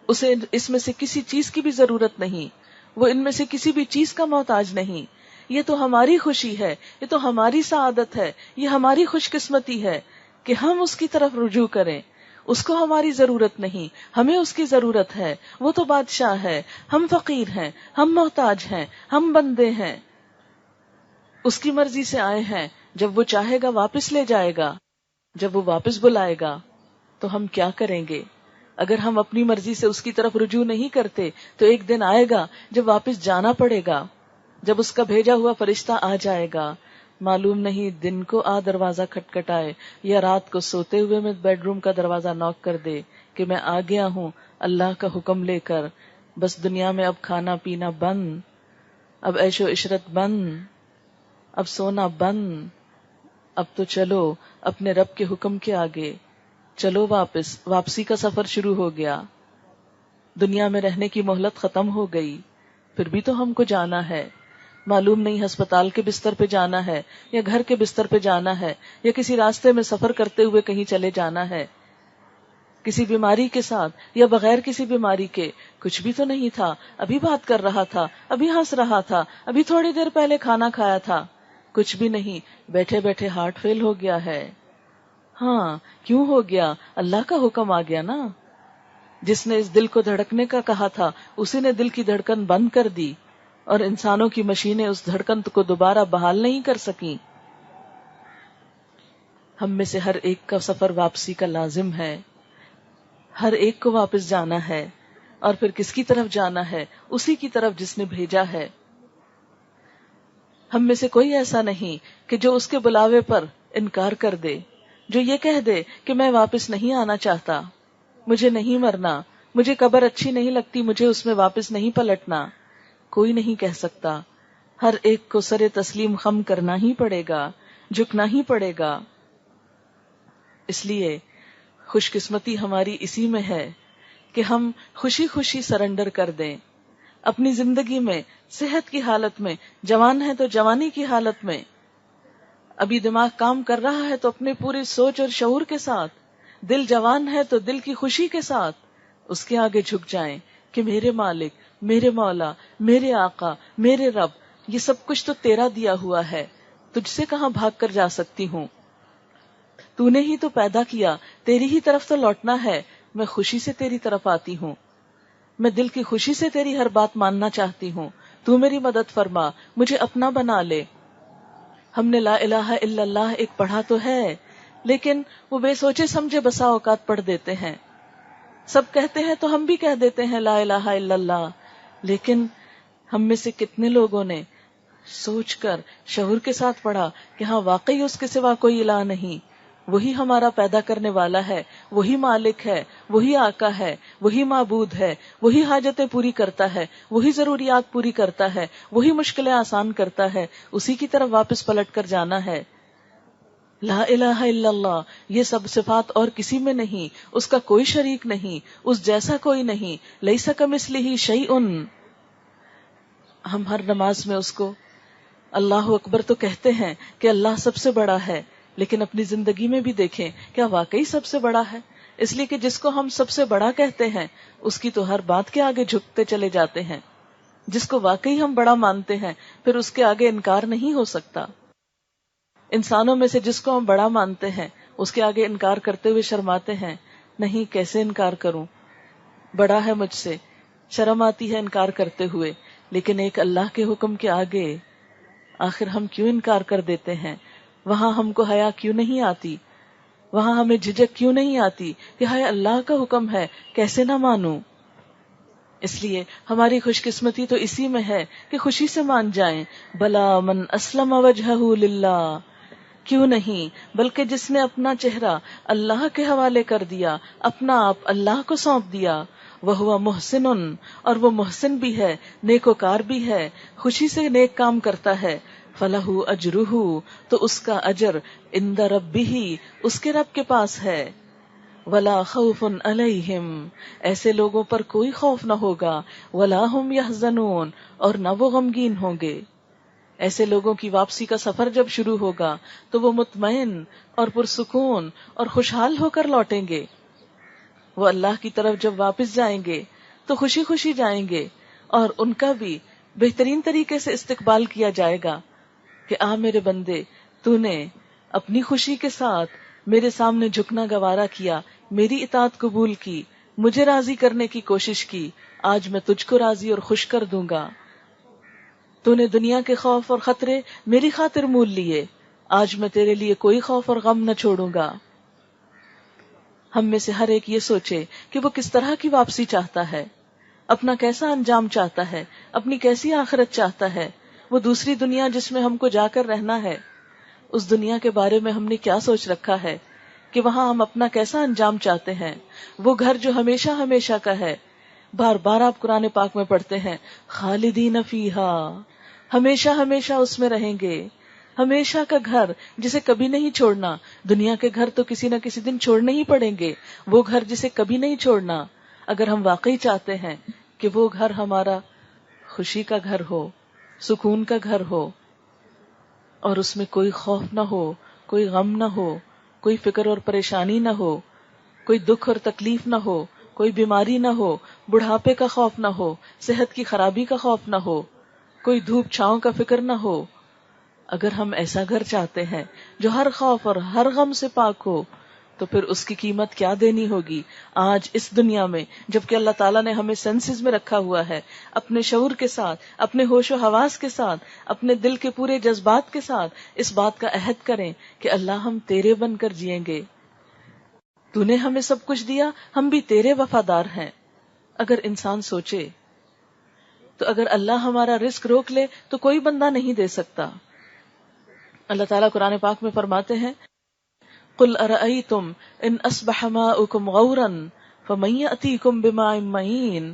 اسے اس میں سے کسی چیز کی بھی ضرورت نہیں، وہ ان میں سے کسی بھی چیز کا محتاج نہیں. یہ تو ہماری خوشی ہے، یہ تو ہماری سعادت ہے، یہ ہماری خوش قسمتی ہے کہ ہم اس کی طرف رجوع کریں. اس کو ہماری ضرورت نہیں، ہمیں اس کی ضرورت ہے. وہ تو بادشاہ ہے، ہم فقیر ہیں، ہم محتاج ہیں، ہم بندے ہیں. اس کی مرضی سے آئے ہیں، جب وہ چاہے گا واپس لے جائے گا، جب وہ واپس بلائے گا تو ہم کیا کریں گے؟ اگر ہم اپنی مرضی سے اس کی طرف رجوع نہیں کرتے تو ایک دن آئے گا جب واپس جانا پڑے گا، جب اس کا بھیجا ہوا فرشتہ آ جائے گا. معلوم نہیں دن کو دروازہ کھٹکھٹائے یا رات کو سوتے ہوئے میں بیڈ روم کا دروازہ نوک کر دے کہ میں آ گیا ہوں اللہ کا حکم لے کر. بس دنیا میں اب کھانا پینا بند، اب عیش و عشرت بند، اب سونا بند، اب تو چلو اپنے رب کے حکم کے آگے چلو، واپسی کا سفر شروع ہو گیا. دنیا میں رہنے کی مہلت ختم ہو گئی، پھر بھی تو ہم کو جانا ہے. معلوم نہیں ہسپتال کے بستر پہ جانا ہے یا گھر کے بستر پہ جانا ہے یا کسی راستے میں سفر کرتے ہوئے کہیں چلے جانا ہے، کسی بیماری کے ساتھ یا بغیر کسی بیماری کے. کچھ بھی تو نہیں تھا، ابھی بات کر رہا تھا، ابھی ہنس رہا تھا، ابھی تھوڑی دیر پہلے کھانا کھایا تھا. کچھ بھی نہیں، بیٹھے بیٹھے ہارٹ فیل ہو گیا ہے. ہاں کیوں ہو گیا؟ اللہ کا حکم آ گیا نا. جس نے اس دل کو دھڑکنے کا کہا تھا اسی نے دل کی دھڑکن بند کر دی اور انسانوں کی مشینیں اس دھڑکن کو دوبارہ بحال نہیں کر سکیں۔ ہم میں سے ہر ایک کا سفر واپسی کا لازم ہے، ہر ایک کو واپس جانا ہے، اور پھر کس کی طرف جانا ہے؟ اسی کی طرف جس نے بھیجا ہے۔ ہم میں سے کوئی ایسا نہیں کہ جو اس کے بلاوے پر انکار کر دے، جو یہ کہہ دے کہ میں واپس نہیں آنا چاہتا، مجھے نہیں مرنا، مجھے قبر اچھی نہیں لگتی، مجھے اس میں واپس نہیں پلٹنا۔ کوئی نہیں کہہ سکتا۔ ہر ایک کو سر تسلیم خم کرنا ہی پڑے گا، جھکنا ہی پڑے گا۔ اس لیے خوش قسمتی ہماری اسی میں ہے کہ ہم خوشی خوشی سرنڈر کر دیں اپنی زندگی میں، صحت کی حالت میں، جوان ہے تو جوانی کی حالت میں، ابھی دماغ کام کر رہا ہے تو اپنے پوری سوچ اور شعور کے ساتھ، دل جوان ہے تو دل کی خوشی کے ساتھ اس کے آگے جھک جائیں کہ میرے مالک، میرے مولا، میرے آقا، میرے رب، یہ سب کچھ تو تیرا دیا ہوا ہے، تجھ سے کہاں بھاگ کر جا سکتی ہوں؟ تو نے ہی تو پیدا کیا، تیری ہی طرف تو لوٹنا ہے، میں خوشی سے تیری طرف آتی ہوں، میں دل کی خوشی سے تیری ہر بات ماننا چاہتی ہوں، تو میری مدد فرما، مجھے اپنا بنا لے۔ ہم نے لا الہ الا اللہ ایک پڑھا تو ہے، لیکن وہ بے سوچے سمجھے بسا اوقات پڑھ دیتے ہیں۔ سب کہتے ہیں تو ہم بھی کہہ دیتے ہیں لا الہ الا اللہ، لیکن ہم میں سے کتنے لوگوں نے سوچ کر شعور کے ساتھ پڑھا کہ ہاں واقعی اس کے سوا کوئی الہ نہیں، وہی ہمارا پیدا کرنے والا ہے، وہی مالک ہے، وہی آقا ہے، وہی معبود ہے، وہی حاجتیں پوری کرتا ہے، وہی ضروریات پوری کرتا ہے، وہی مشکلیں آسان کرتا ہے، اسی کی طرف واپس پلٹ کر جانا ہے۔ لا الہ الا اللہ، یہ سب صفات اور کسی میں نہیں، اس کا کوئی شریک نہیں، اس جیسا کوئی نہیں، لیس کمثلہ شیء۔ ہم ہر نماز میں اس کو اللہ اکبر تو کہتے ہیں کہ اللہ سب سے بڑا ہے، لیکن اپنی زندگی میں بھی دیکھیں کیا واقعی سب سے بڑا ہے؟ اس لیے کہ جس کو ہم سب سے بڑا کہتے ہیں اس کی تو ہر بات کے آگے جھکتے چلے جاتے ہیں، جس کو واقعی ہم بڑا مانتے ہیں پھر اس کے آگے انکار نہیں ہو سکتا۔ انسانوں میں سے جس کو ہم بڑا مانتے ہیں اس کے آگے انکار کرتے ہوئے شرماتے ہیں، نہیں کیسے انکار کروں، بڑا ہے مجھ سے، شرم آتی ہے انکار کرتے ہوئے، لیکن ایک اللہ کے حکم کے آگے آخر ہم کیوں انکار کر دیتے ہیں؟ وہاں ہم کو حیا کیوں نہیں آتی؟ وہاں ہمیں جھجک کیوں نہیں آتی کہ ہائے اللہ کا حکم ہے، کیسے نہ مانوں؟ اس لیے ہماری خوش قسمتی تو اسی میں ہے کہ خوشی سے مان جائیں، بلا من اسلم وجہہ للہ، کیوں نہیں، بلکہ جس نے اپنا چہرہ اللہ کے حوالے کر دیا، اپنا آپ اللہ کو سونپ دیا، وہو محسن، اور وہ محسن بھی ہے، نیکوکار بھی ہے، خوشی سے نیک کام کرتا ہے، فلہ اجرہ، تو اس کا اجر عند ربہ، اس کے رب کے پاس ہے، ولا خوف علیہم، ایسے لوگوں پر کوئی خوف نہ ہوگا، ولا ہم یحزنون، اور نہ وہ غمگین ہوں گے۔ ایسے لوگوں کی واپسی کا سفر جب شروع ہوگا تو وہ مطمئن اور پرسکون اور خوشحال ہو کر لوٹیں گے۔ وہ اللہ کی طرف جب واپس جائیں گے تو خوشی خوشی جائیں گے، اور ان کا بھی بہترین طریقے سے استقبال کیا جائے گا کہ آ میرے بندے، تو نے اپنی خوشی کے ساتھ میرے سامنے جھکنا گوارا کیا، میری اطاعت قبول کی، مجھے راضی کرنے کی کوشش کی، آج میں تجھ کو راضی اور خوش کر دوں گا۔ تو نے دنیا کے خوف اور خطرے میری خاطر مول لیے، آج میں تیرے لیے کوئی خوف اور غم نہ چھوڑوں گا۔ ہم میں سے ہر ایک یہ سوچے کہ وہ کس طرح کی واپسی چاہتا ہے، اپنا کیسا انجام چاہتا ہے، اپنی کیسی آخرت چاہتا ہے، وہ دوسری دنیا جس میں ہم کو جا کر رہنا ہے، اس دنیا کے بارے میں ہم نے کیا سوچ رکھا ہے کہ وہاں ہم اپنا کیسا انجام چاہتے ہیں، وہ گھر جو ہمیشہ ہمیشہ کا ہے۔ بار بار آپ قرآن پاک میں پڑھتے ہیں خالدین فیہا، ہمیشہ ہمیشہ اس میں رہیں گے، ہمیشہ کا گھر جسے کبھی نہیں چھوڑنا۔ دنیا کے گھر تو کسی نہ کسی دن چھوڑنے ہی پڑیں گے، وہ گھر جسے کبھی نہیں چھوڑنا، اگر ہم واقعی چاہتے ہیں کہ وہ گھر ہمارا خوشی کا گھر ہو، سکون کا گھر ہو، اور اس میں کوئی خوف نہ ہو، کوئی غم نہ ہو، کوئی فکر اور پریشانی نہ ہو، کوئی دکھ اور تکلیف نہ ہو، کوئی بیماری نہ ہو، بڑھاپے کا خوف نہ ہو، صحت کی خرابی کا خوف نہ ہو، کوئی دھوپ چھاؤں کا فکر نہ ہو۔ اگر ہم ایسا گھر چاہتے ہیں جو ہر خوف اور ہر غم سے پاک ہو، تو پھر اس کی قیمت کیا دینی ہوگی آج اس دنیا میں، جبکہ اللہ تعالیٰ نے ہمیں سینسز میں رکھا ہوا ہے، اپنے شعور کے ساتھ، اپنے ہوش و حواس کے ساتھ، اپنے دل کے پورے جذبات کے ساتھ اس بات کا عہد کریں کہ اللہ ہم تیرے بن کر جئیں گے، تو نے ہمیں سب کچھ دیا، ہم بھی تیرے وفادار ہیں۔ اگر انسان سوچے تو اگر اللہ ہمارا رزق روک لے تو کوئی بندہ نہیں دے سکتا۔ اللہ تعالیٰ قرآن پاک میں فرماتے ہیں قُلْ أَرَأَيْتُمْ إِنْ أَصْبَحَ مَاؤُكُمْ غَوْرًا فَمَنْ يَأْتِيكُمْ بِمَاءٍ مَّعِينٍ،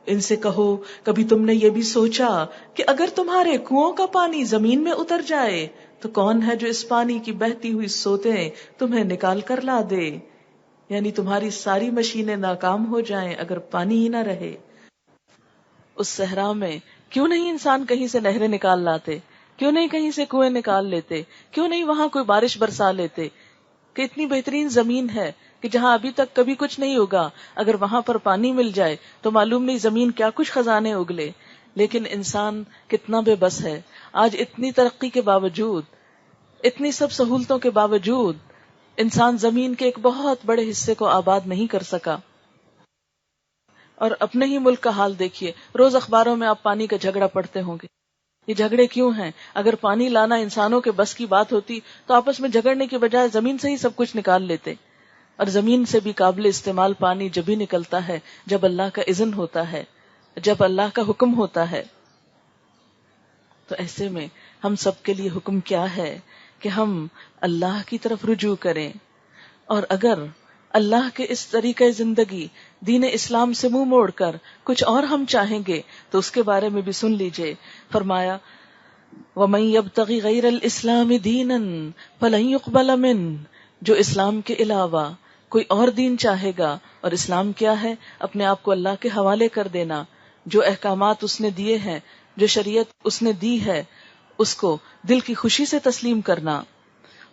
ان سے کہو کبھی تم نے یہ بھی سوچا کہ اگر تمہارے کنووں کا پانی زمین میں اتر جائے تو کون ہے جو اس پانی کی بہتی ہوئی سوتیں تمہیں نکال کر لا دے؟ یعنی تمہاری ساری مشینیں ناکام ہو جائیں اگر پانی ہی نہ رہے۔ اس صحرا میں کیوں نہیں انسان کہیں سے نہریں نکال لاتے، کیوں نہیں کہیں سے کنویں نکال لیتے، کیوں نہیں وہاں کوئی بارش برسا لیتے کہ اتنی بہترین زمین ہے کہ جہاں ابھی تک کبھی کچھ نہیں ہوگا، اگر وہاں پر پانی مل جائے تو معلوم نہیں زمین کیا کچھ خزانے اگلے۔ لیکن انسان کتنا بے بس ہے، آج اتنی ترقی کے باوجود، اتنی سب سہولتوں کے باوجود انسان زمین کے ایک بہت بڑے حصے کو آباد نہیں کر سکا۔ اور اپنے ہی ملک کا حال دیکھیے، روز اخباروں میں آپ پانی کا جھگڑا پڑھتے ہوں گے۔ یہ جھگڑے کیوں ہیں؟ اگر پانی لانا انسانوں کے بس کی بات ہوتی تو آپس میں جھگڑنے کے بجائے زمین سے ہی سب کچھ نکال لیتے، اور زمین سے بھی قابل استعمال پانی جب ہی نکلتا ہے جب اللہ کا اذن ہوتا ہے، جب اللہ کا حکم ہوتا ہے۔ تو ایسے میں ہم سب کے لیے حکم کیا ہے کہ ہم اللہ کی طرف رجوع کریں، اور اگر اللہ کے اس طریقہ زندگی دین اسلام سے منہ موڑ کر کچھ اور ہم چاہیں گے تو اس کے بارے میں بھی سن لیجئے۔ فرمایا وَمَن يَبْتَغِ غَيْرَ الْإِسْلَامِ دِينًا فَلَن يُقْبَلَ مِنْهُ، جو اسلام کے علاوہ کوئی اور دین چاہے گا، اور اسلام کیا ہے؟ اپنے آپ کو اللہ کے حوالے کر دینا، جو احکامات اس نے دیے ہیں، جو شریعت اس نے دی ہے، اس کو دل کی خوشی سے تسلیم کرنا۔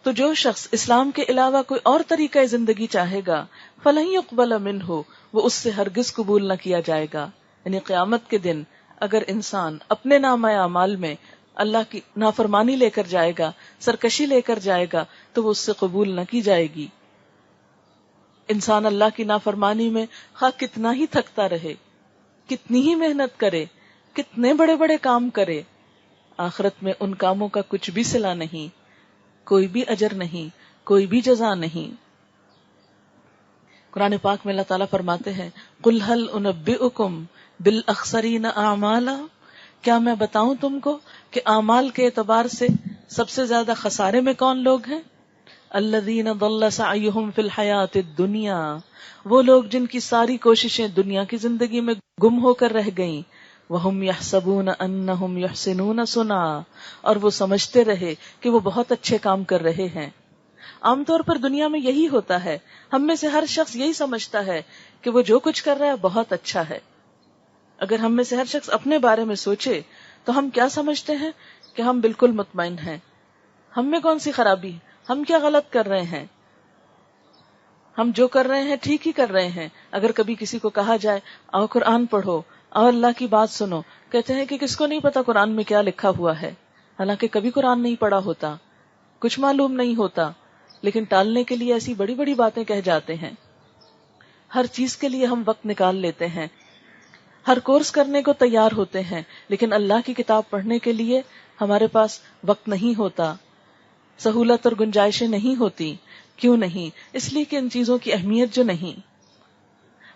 تو جو شخص اسلام کے علاوہ کوئی اور طریقہ زندگی چاہے گا فَلَن يُقْبَلَ مِنْهُ، وہ اس سے ہرگز قبول نہ کیا جائے گا۔ یعنی قیامت کے دن اگر انسان اپنے نامہ اعمال میں اللہ کی نافرمانی لے کر جائے گا، سرکشی لے کر جائے گا، تو وہ اس سے قبول نہ کی جائے گی۔ انسان اللہ کی نافرمانی میں خواہ کتنا ہی تھکتا رہے، کتنی ہی محنت کرے، کتنے بڑے بڑے کام کرے، آخرت میں ان کاموں کا کچھ بھی صلہ نہیں، کوئی بھی اجر نہیں، کوئی بھی جزا نہیں۔ قرآن پاک میں اللہ تعالیٰ فرماتے ہیں قُلْ هَلْ أُنَبِّئُكُمْ بِالْأَخْسَرِينَ أَعْمَالًا، کیا میں بتاؤں تم کو کہ اعمال کے اعتبار سے سب سے زیادہ خسارے میں کون لوگ ہیں؟ الذین ضل سعیہم فی الحیاۃ الدنیا، وہ لوگ جن کی ساری کوششیں دنیا کی زندگی میں گم ہو کر رہ گئیں، وہم یحسبون انہم یحسنون صنعا، اور وہ سمجھتے رہے کہ وہ بہت اچھے کام کر رہے ہیں۔ عام طور پر دنیا میں یہی ہوتا ہے، ہم میں سے ہر شخص یہی سمجھتا ہے کہ وہ جو کچھ کر رہا ہے بہت اچھا ہے۔ اگر ہم میں سے ہر شخص اپنے بارے میں سوچے تو ہم کیا سمجھتے ہیں کہ ہم بالکل مطمئن ہیں، ہم میں کون سی خرابی، ہم کیا غلط کر رہے ہیں، ہم جو کر رہے ہیں ٹھیک ہی کر رہے ہیں۔ اگر کبھی کسی کو کہا جائے آؤ قرآن پڑھو، آؤ اللہ کی بات سنو، کہتے ہیں کہ کس کو نہیں پتا قرآن میں کیا لکھا ہوا ہے، حالانکہ کبھی قرآن نہیں پڑھا ہوتا، کچھ معلوم نہیں ہوتا، لیکن ٹالنے کے لیے ایسی بڑی بڑی باتیں کہہ جاتے ہیں۔ ہر چیز کے لیے ہم وقت نکال لیتے ہیں، ہر کورس کرنے کو تیار ہوتے ہیں، لیکن اللہ کی کتاب پڑھنے کے لیے ہمارے پاس وقت نہیں ہوتا، سہولت اور گنجائشیں نہیں ہوتی۔ کیوں نہیں؟ اس لیے کہ ان چیزوں کی اہمیت جو نہیں۔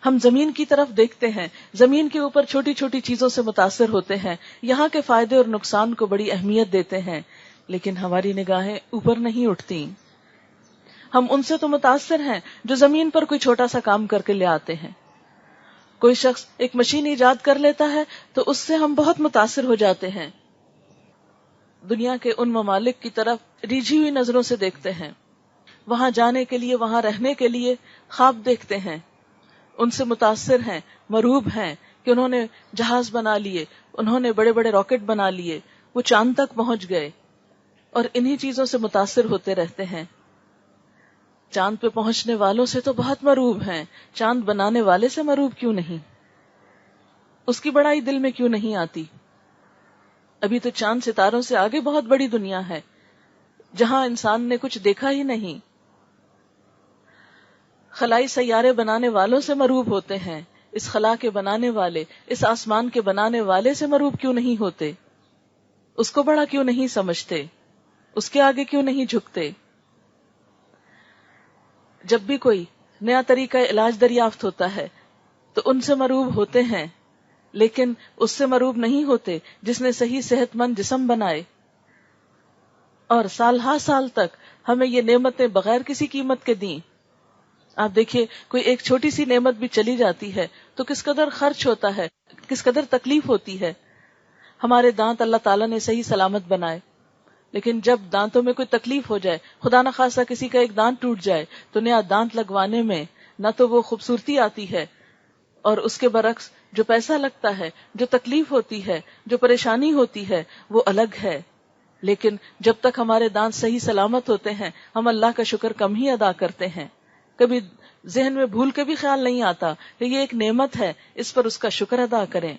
ہم زمین کی طرف دیکھتے ہیں، زمین کے اوپر چھوٹی چھوٹی چیزوں سے متاثر ہوتے ہیں، یہاں کے فائدے اور نقصان کو بڑی اہمیت دیتے ہیں، لیکن ہماری نگاہیں اوپر نہیں اٹھتی۔ ہم ان سے تو متاثر ہیں جو زمین پر کوئی چھوٹا سا کام کر کے لے آتے ہیں۔ کوئی شخص ایک مشین ایجاد کر لیتا ہے تو اس سے ہم بہت متاثر ہو جاتے ہیں، دنیا کے ان ممالک کی طرف ریجھی ہوئی نظروں سے دیکھتے ہیں، وہاں جانے کے لیے، وہاں رہنے کے لیے خواب دیکھتے ہیں، ان سے متاثر ہیں، مروب ہیں کہ انہوں نے جہاز بنا لیے، انہوں نے بڑے بڑے راکٹ بنا لیے، وہ چاند تک پہنچ گئے، اور انہی چیزوں سے متاثر ہوتے رہتے ہیں۔ چاند پہ پہنچنے والوں سے تو بہت مروب ہیں، چاند بنانے والے سے مروب کیوں نہیں؟ اس کی بڑائی دل میں کیوں نہیں آتی؟ ابھی تو چاند ستاروں سے آگے بہت بڑی دنیا ہے جہاں انسان نے کچھ دیکھا ہی نہیں۔ خلائی سیارے بنانے والوں سے مروب ہوتے ہیں، اس خلا کے بنانے والے، اس آسمان کے بنانے والے سے مروب کیوں نہیں ہوتے؟ اس کو بڑا کیوں نہیں سمجھتے؟ اس کے آگے کیوں نہیں جھکتے؟ جب بھی کوئی نیا طریقہ علاج دریافت ہوتا ہے تو ان سے مروب ہوتے ہیں، لیکن اس سے مروب نہیں ہوتے جس نے صحیح صحت مند جسم بنائے اور سال ہا سال تک ہمیں یہ نعمتیں بغیر کسی قیمت کے دیں۔ آپ دیکھیے کوئی ایک چھوٹی سی نعمت بھی چلی جاتی ہے تو کس قدر خرچ ہوتا ہے، کس قدر تکلیف ہوتی ہے۔ ہمارے دانت اللہ تعالیٰ نے صحیح سلامت بنائے، لیکن جب دانتوں میں کوئی تکلیف ہو جائے، خدا نہ خواستہ کسی کا ایک دانت ٹوٹ جائے، تو نیا دانت لگوانے میں نہ تو وہ خوبصورتی آتی ہے، اور اس کے برعکس جو پیسہ لگتا ہے، جو تکلیف ہوتی ہے، جو پریشانی ہوتی ہے، وہ الگ ہے۔ لیکن جب تک ہمارے دانت صحیح سلامت ہوتے ہیں، ہم اللہ کا شکر کم ہی ادا کرتے ہیں۔ کبھی ذہن میں بھول کے بھی خیال نہیں آتا کہ یہ ایک نعمت ہے، اس پر اس کا شکر ادا کریں۔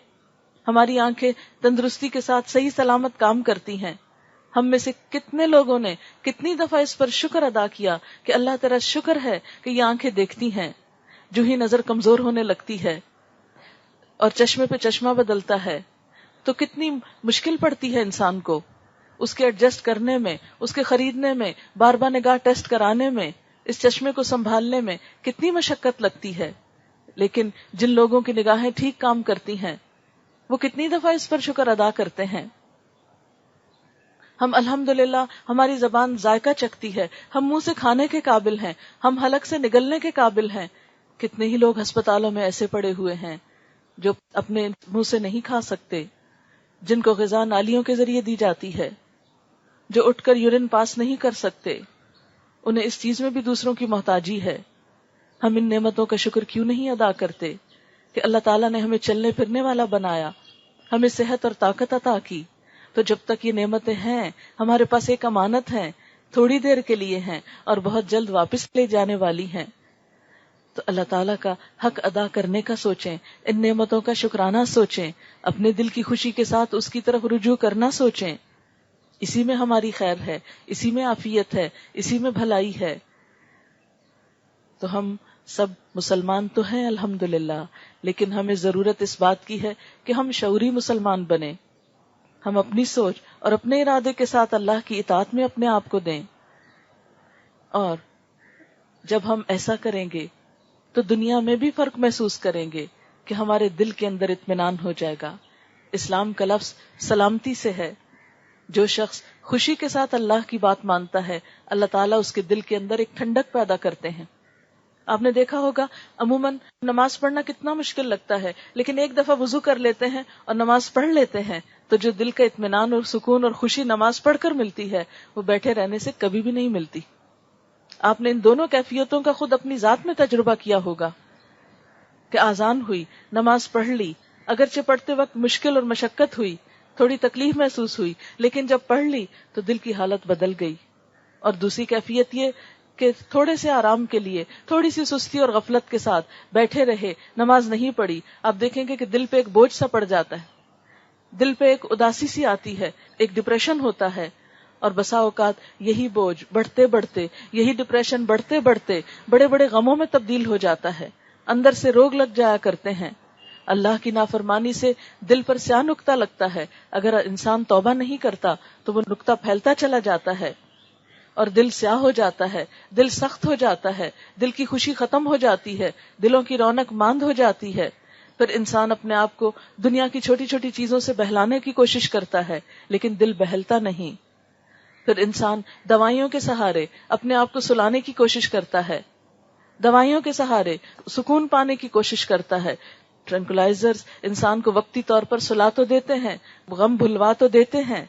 ہماری آنکھیں تندرستی کے ساتھ صحیح سلامت کام کرتی ہیں۔ ہم میں سے کتنے لوگوں نے کتنی دفعہ اس پر شکر ادا کیا کہ اللہ تیرا شکر ہے کہ یہ آنکھیں دیکھتی ہیں۔ جو ہی نظر کمزور ہونے لگتی ہے اور چشمے پہ چشمہ بدلتا ہے تو کتنی مشکل پڑتی ہے انسان کو، اس کے ایڈجسٹ کرنے میں، اس کے خریدنے میں، بار بار نگاہ ٹیسٹ کرانے میں، اس چشمے کو سنبھالنے میں کتنی مشقت لگتی ہے۔ لیکن جن لوگوں کی نگاہیں ٹھیک کام کرتی ہیں وہ کتنی دفعہ اس پر شکر ادا کرتے ہیں۔ ہم الحمدللہ ہماری زبان ذائقہ چکھتی ہے، ہم منہ سے کھانے کے قابل ہیں، ہم حلق سے نگلنے کے قابل ہیں۔ کتنے ہی لوگ ہسپتالوں میں ایسے پڑے ہوئے ہیں جو اپنے منہ سے نہیں کھا سکتے، جن کو غذا نالیوں کے ذریعے دی جاتی ہے، جو اٹھ کر یورین پاس نہیں کر سکتے، انہیں اس چیز میں بھی دوسروں کی محتاجی ہے۔ ہم ان نعمتوں کا شکر کیوں نہیں ادا کرتے کہ اللہ تعالیٰ نے ہمیں چلنے پھرنے والا بنایا، ہمیں صحت اور طاقت عطا کی، تو جب تک یہ نعمتیں ہیں ہمارے پاس ایک امانت ہیں، تھوڑی دیر کے لیے ہیں اور بہت جلد واپس لے جانے والی ہیں، تو اللہ تعالیٰ کا حق ادا کرنے کا سوچیں، ان نعمتوں کا شکرانہ سوچیں، اپنے دل کی خوشی کے ساتھ اس کی طرف رجوع کرنا سوچیں۔ اسی میں ہماری خیر ہے، اسی میں عافیت ہے، اسی میں بھلائی ہے۔ تو ہم سب مسلمان تو ہیں الحمدللہ، لیکن ہمیں ضرورت اس بات کی ہے کہ ہم شعوری مسلمان بنیں، ہم اپنی سوچ اور اپنے ارادے کے ساتھ اللہ کی اطاعت میں اپنے آپ کو دیں، اور جب ہم ایسا کریں گے تو دنیا میں بھی فرق محسوس کریں گے کہ ہمارے دل کے اندر اطمینان ہو جائے گا۔ اسلام کا لفظ سلامتی سے ہے۔ جو شخص خوشی کے ساتھ اللہ کی بات مانتا ہے، اللہ تعالیٰ اس کے دل کے اندر ایک ٹھنڈک پیدا کرتے ہیں۔ آپ نے دیکھا ہوگا عموماً نماز پڑھنا کتنا مشکل لگتا ہے، لیکن ایک دفعہ وضو کر لیتے ہیں اور نماز پڑھ لیتے ہیں تو جو دل کا اطمینان اور سکون اور خوشی نماز پڑھ کر ملتی ہے وہ بیٹھے رہنے سے کبھی بھی نہیں ملتی۔ آپ نے ان دونوں کیفیتوں کا خود اپنی ذات میں تجربہ کیا ہوگا کہ آذان ہوئی، نماز پڑھ لی، اگرچہ پڑھتے وقت مشکل اور مشقت ہوئی، تھوڑی تکلیف محسوس ہوئی، لیکن جب پڑھ لی تو دل کی حالت بدل گئی۔ اور دوسری کیفیت یہ کہ تھوڑے سے آرام کے لیے تھوڑی سی سستی اور غفلت کے ساتھ بیٹھے رہے، نماز نہیں پڑھی، آپ دیکھیں گے کہ دل پہ ایک بوجھ سا پڑ جاتا ہے، دل پہ ایک اداسی سی آتی ہے، ایک ڈپریشن ہوتا ہے، اور بسا اوقات یہی بوجھ بڑھتے بڑھتے، یہی ڈپریشن بڑھتے بڑھتے بڑے بڑے غموں میں تبدیل ہو جاتا ہے، اندر سے روگ لگ جایا کرتے ہیں۔ اللہ کی نافرمانی سے دل پر سیاہ نقطہ لگتا ہے، اگر انسان توبہ نہیں کرتا تو وہ نقطہ پھیلتا چلا جاتا ہے اور دل سیاہ ہو جاتا ہے، دل سخت ہو جاتا ہے، دل کی خوشی ختم ہو جاتی ہے، دلوں کی رونق ماند ہو جاتی ہے۔ پھر انسان اپنے آپ کو دنیا کی چھوٹی چھوٹی چیزوں سے بہلانے کی کوشش کرتا ہے، لیکن دل بہلتا نہیں۔ پھر انسان دوائیوں کے سہارے اپنے آپ کو سلانے کی کوشش کرتا ہے، دوائیوں کے سہارے سکون پانے کی کوشش کرتا ہے۔ ٹرنکلائزرز انسان کو وقتی طور پر سلا تو دیتے ہیں، غم بھلوا تو دیتے ہیں،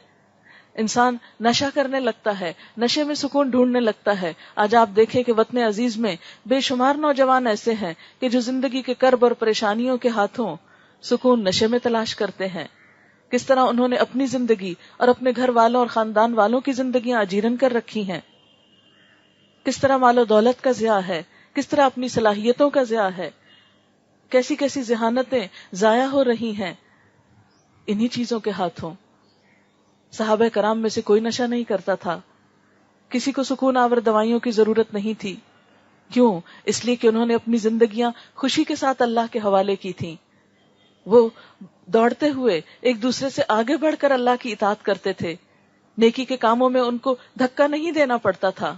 انسان نشہ کرنے لگتا ہے، نشے میں سکون ڈھونڈنے لگتا ہے۔ آج آپ دیکھیں کہ وطن عزیز میں بے شمار نوجوان ایسے ہیں کہ جو زندگی کے کرب اور پریشانیوں کے ہاتھوں سکون نشے میں تلاش کرتے ہیں۔ کس طرح انہوں نے اپنی زندگی اور اپنے گھر والوں اور خاندان والوں کی زندگیاں اجیرن کر رکھی ہیں، کس طرح مال و دولت کا ضیاع ہے، کس طرح اپنی صلاحیتوں کا ضیاع ہے، کیسی کیسی ذہانتیں ضائع ہو رہی ہیں انہی چیزوں کے ہاتھوں۔ صحابہ کرام میں سے کوئی نشہ نہیں کرتا تھا، کسی کو سکون آور دوائیوں کی ضرورت نہیں تھی، کیوں؟ اس لیے کہ انہوں نے اپنی زندگیاں خوشی کے ساتھ اللہ کے حوالے کی تھیں. وہ دوڑتے ہوئے ایک دوسرے سے آگے بڑھ کر اللہ کی اطاعت کرتے تھے. نیکی کے کاموں میں ان کو دھکا نہیں دینا پڑتا تھا.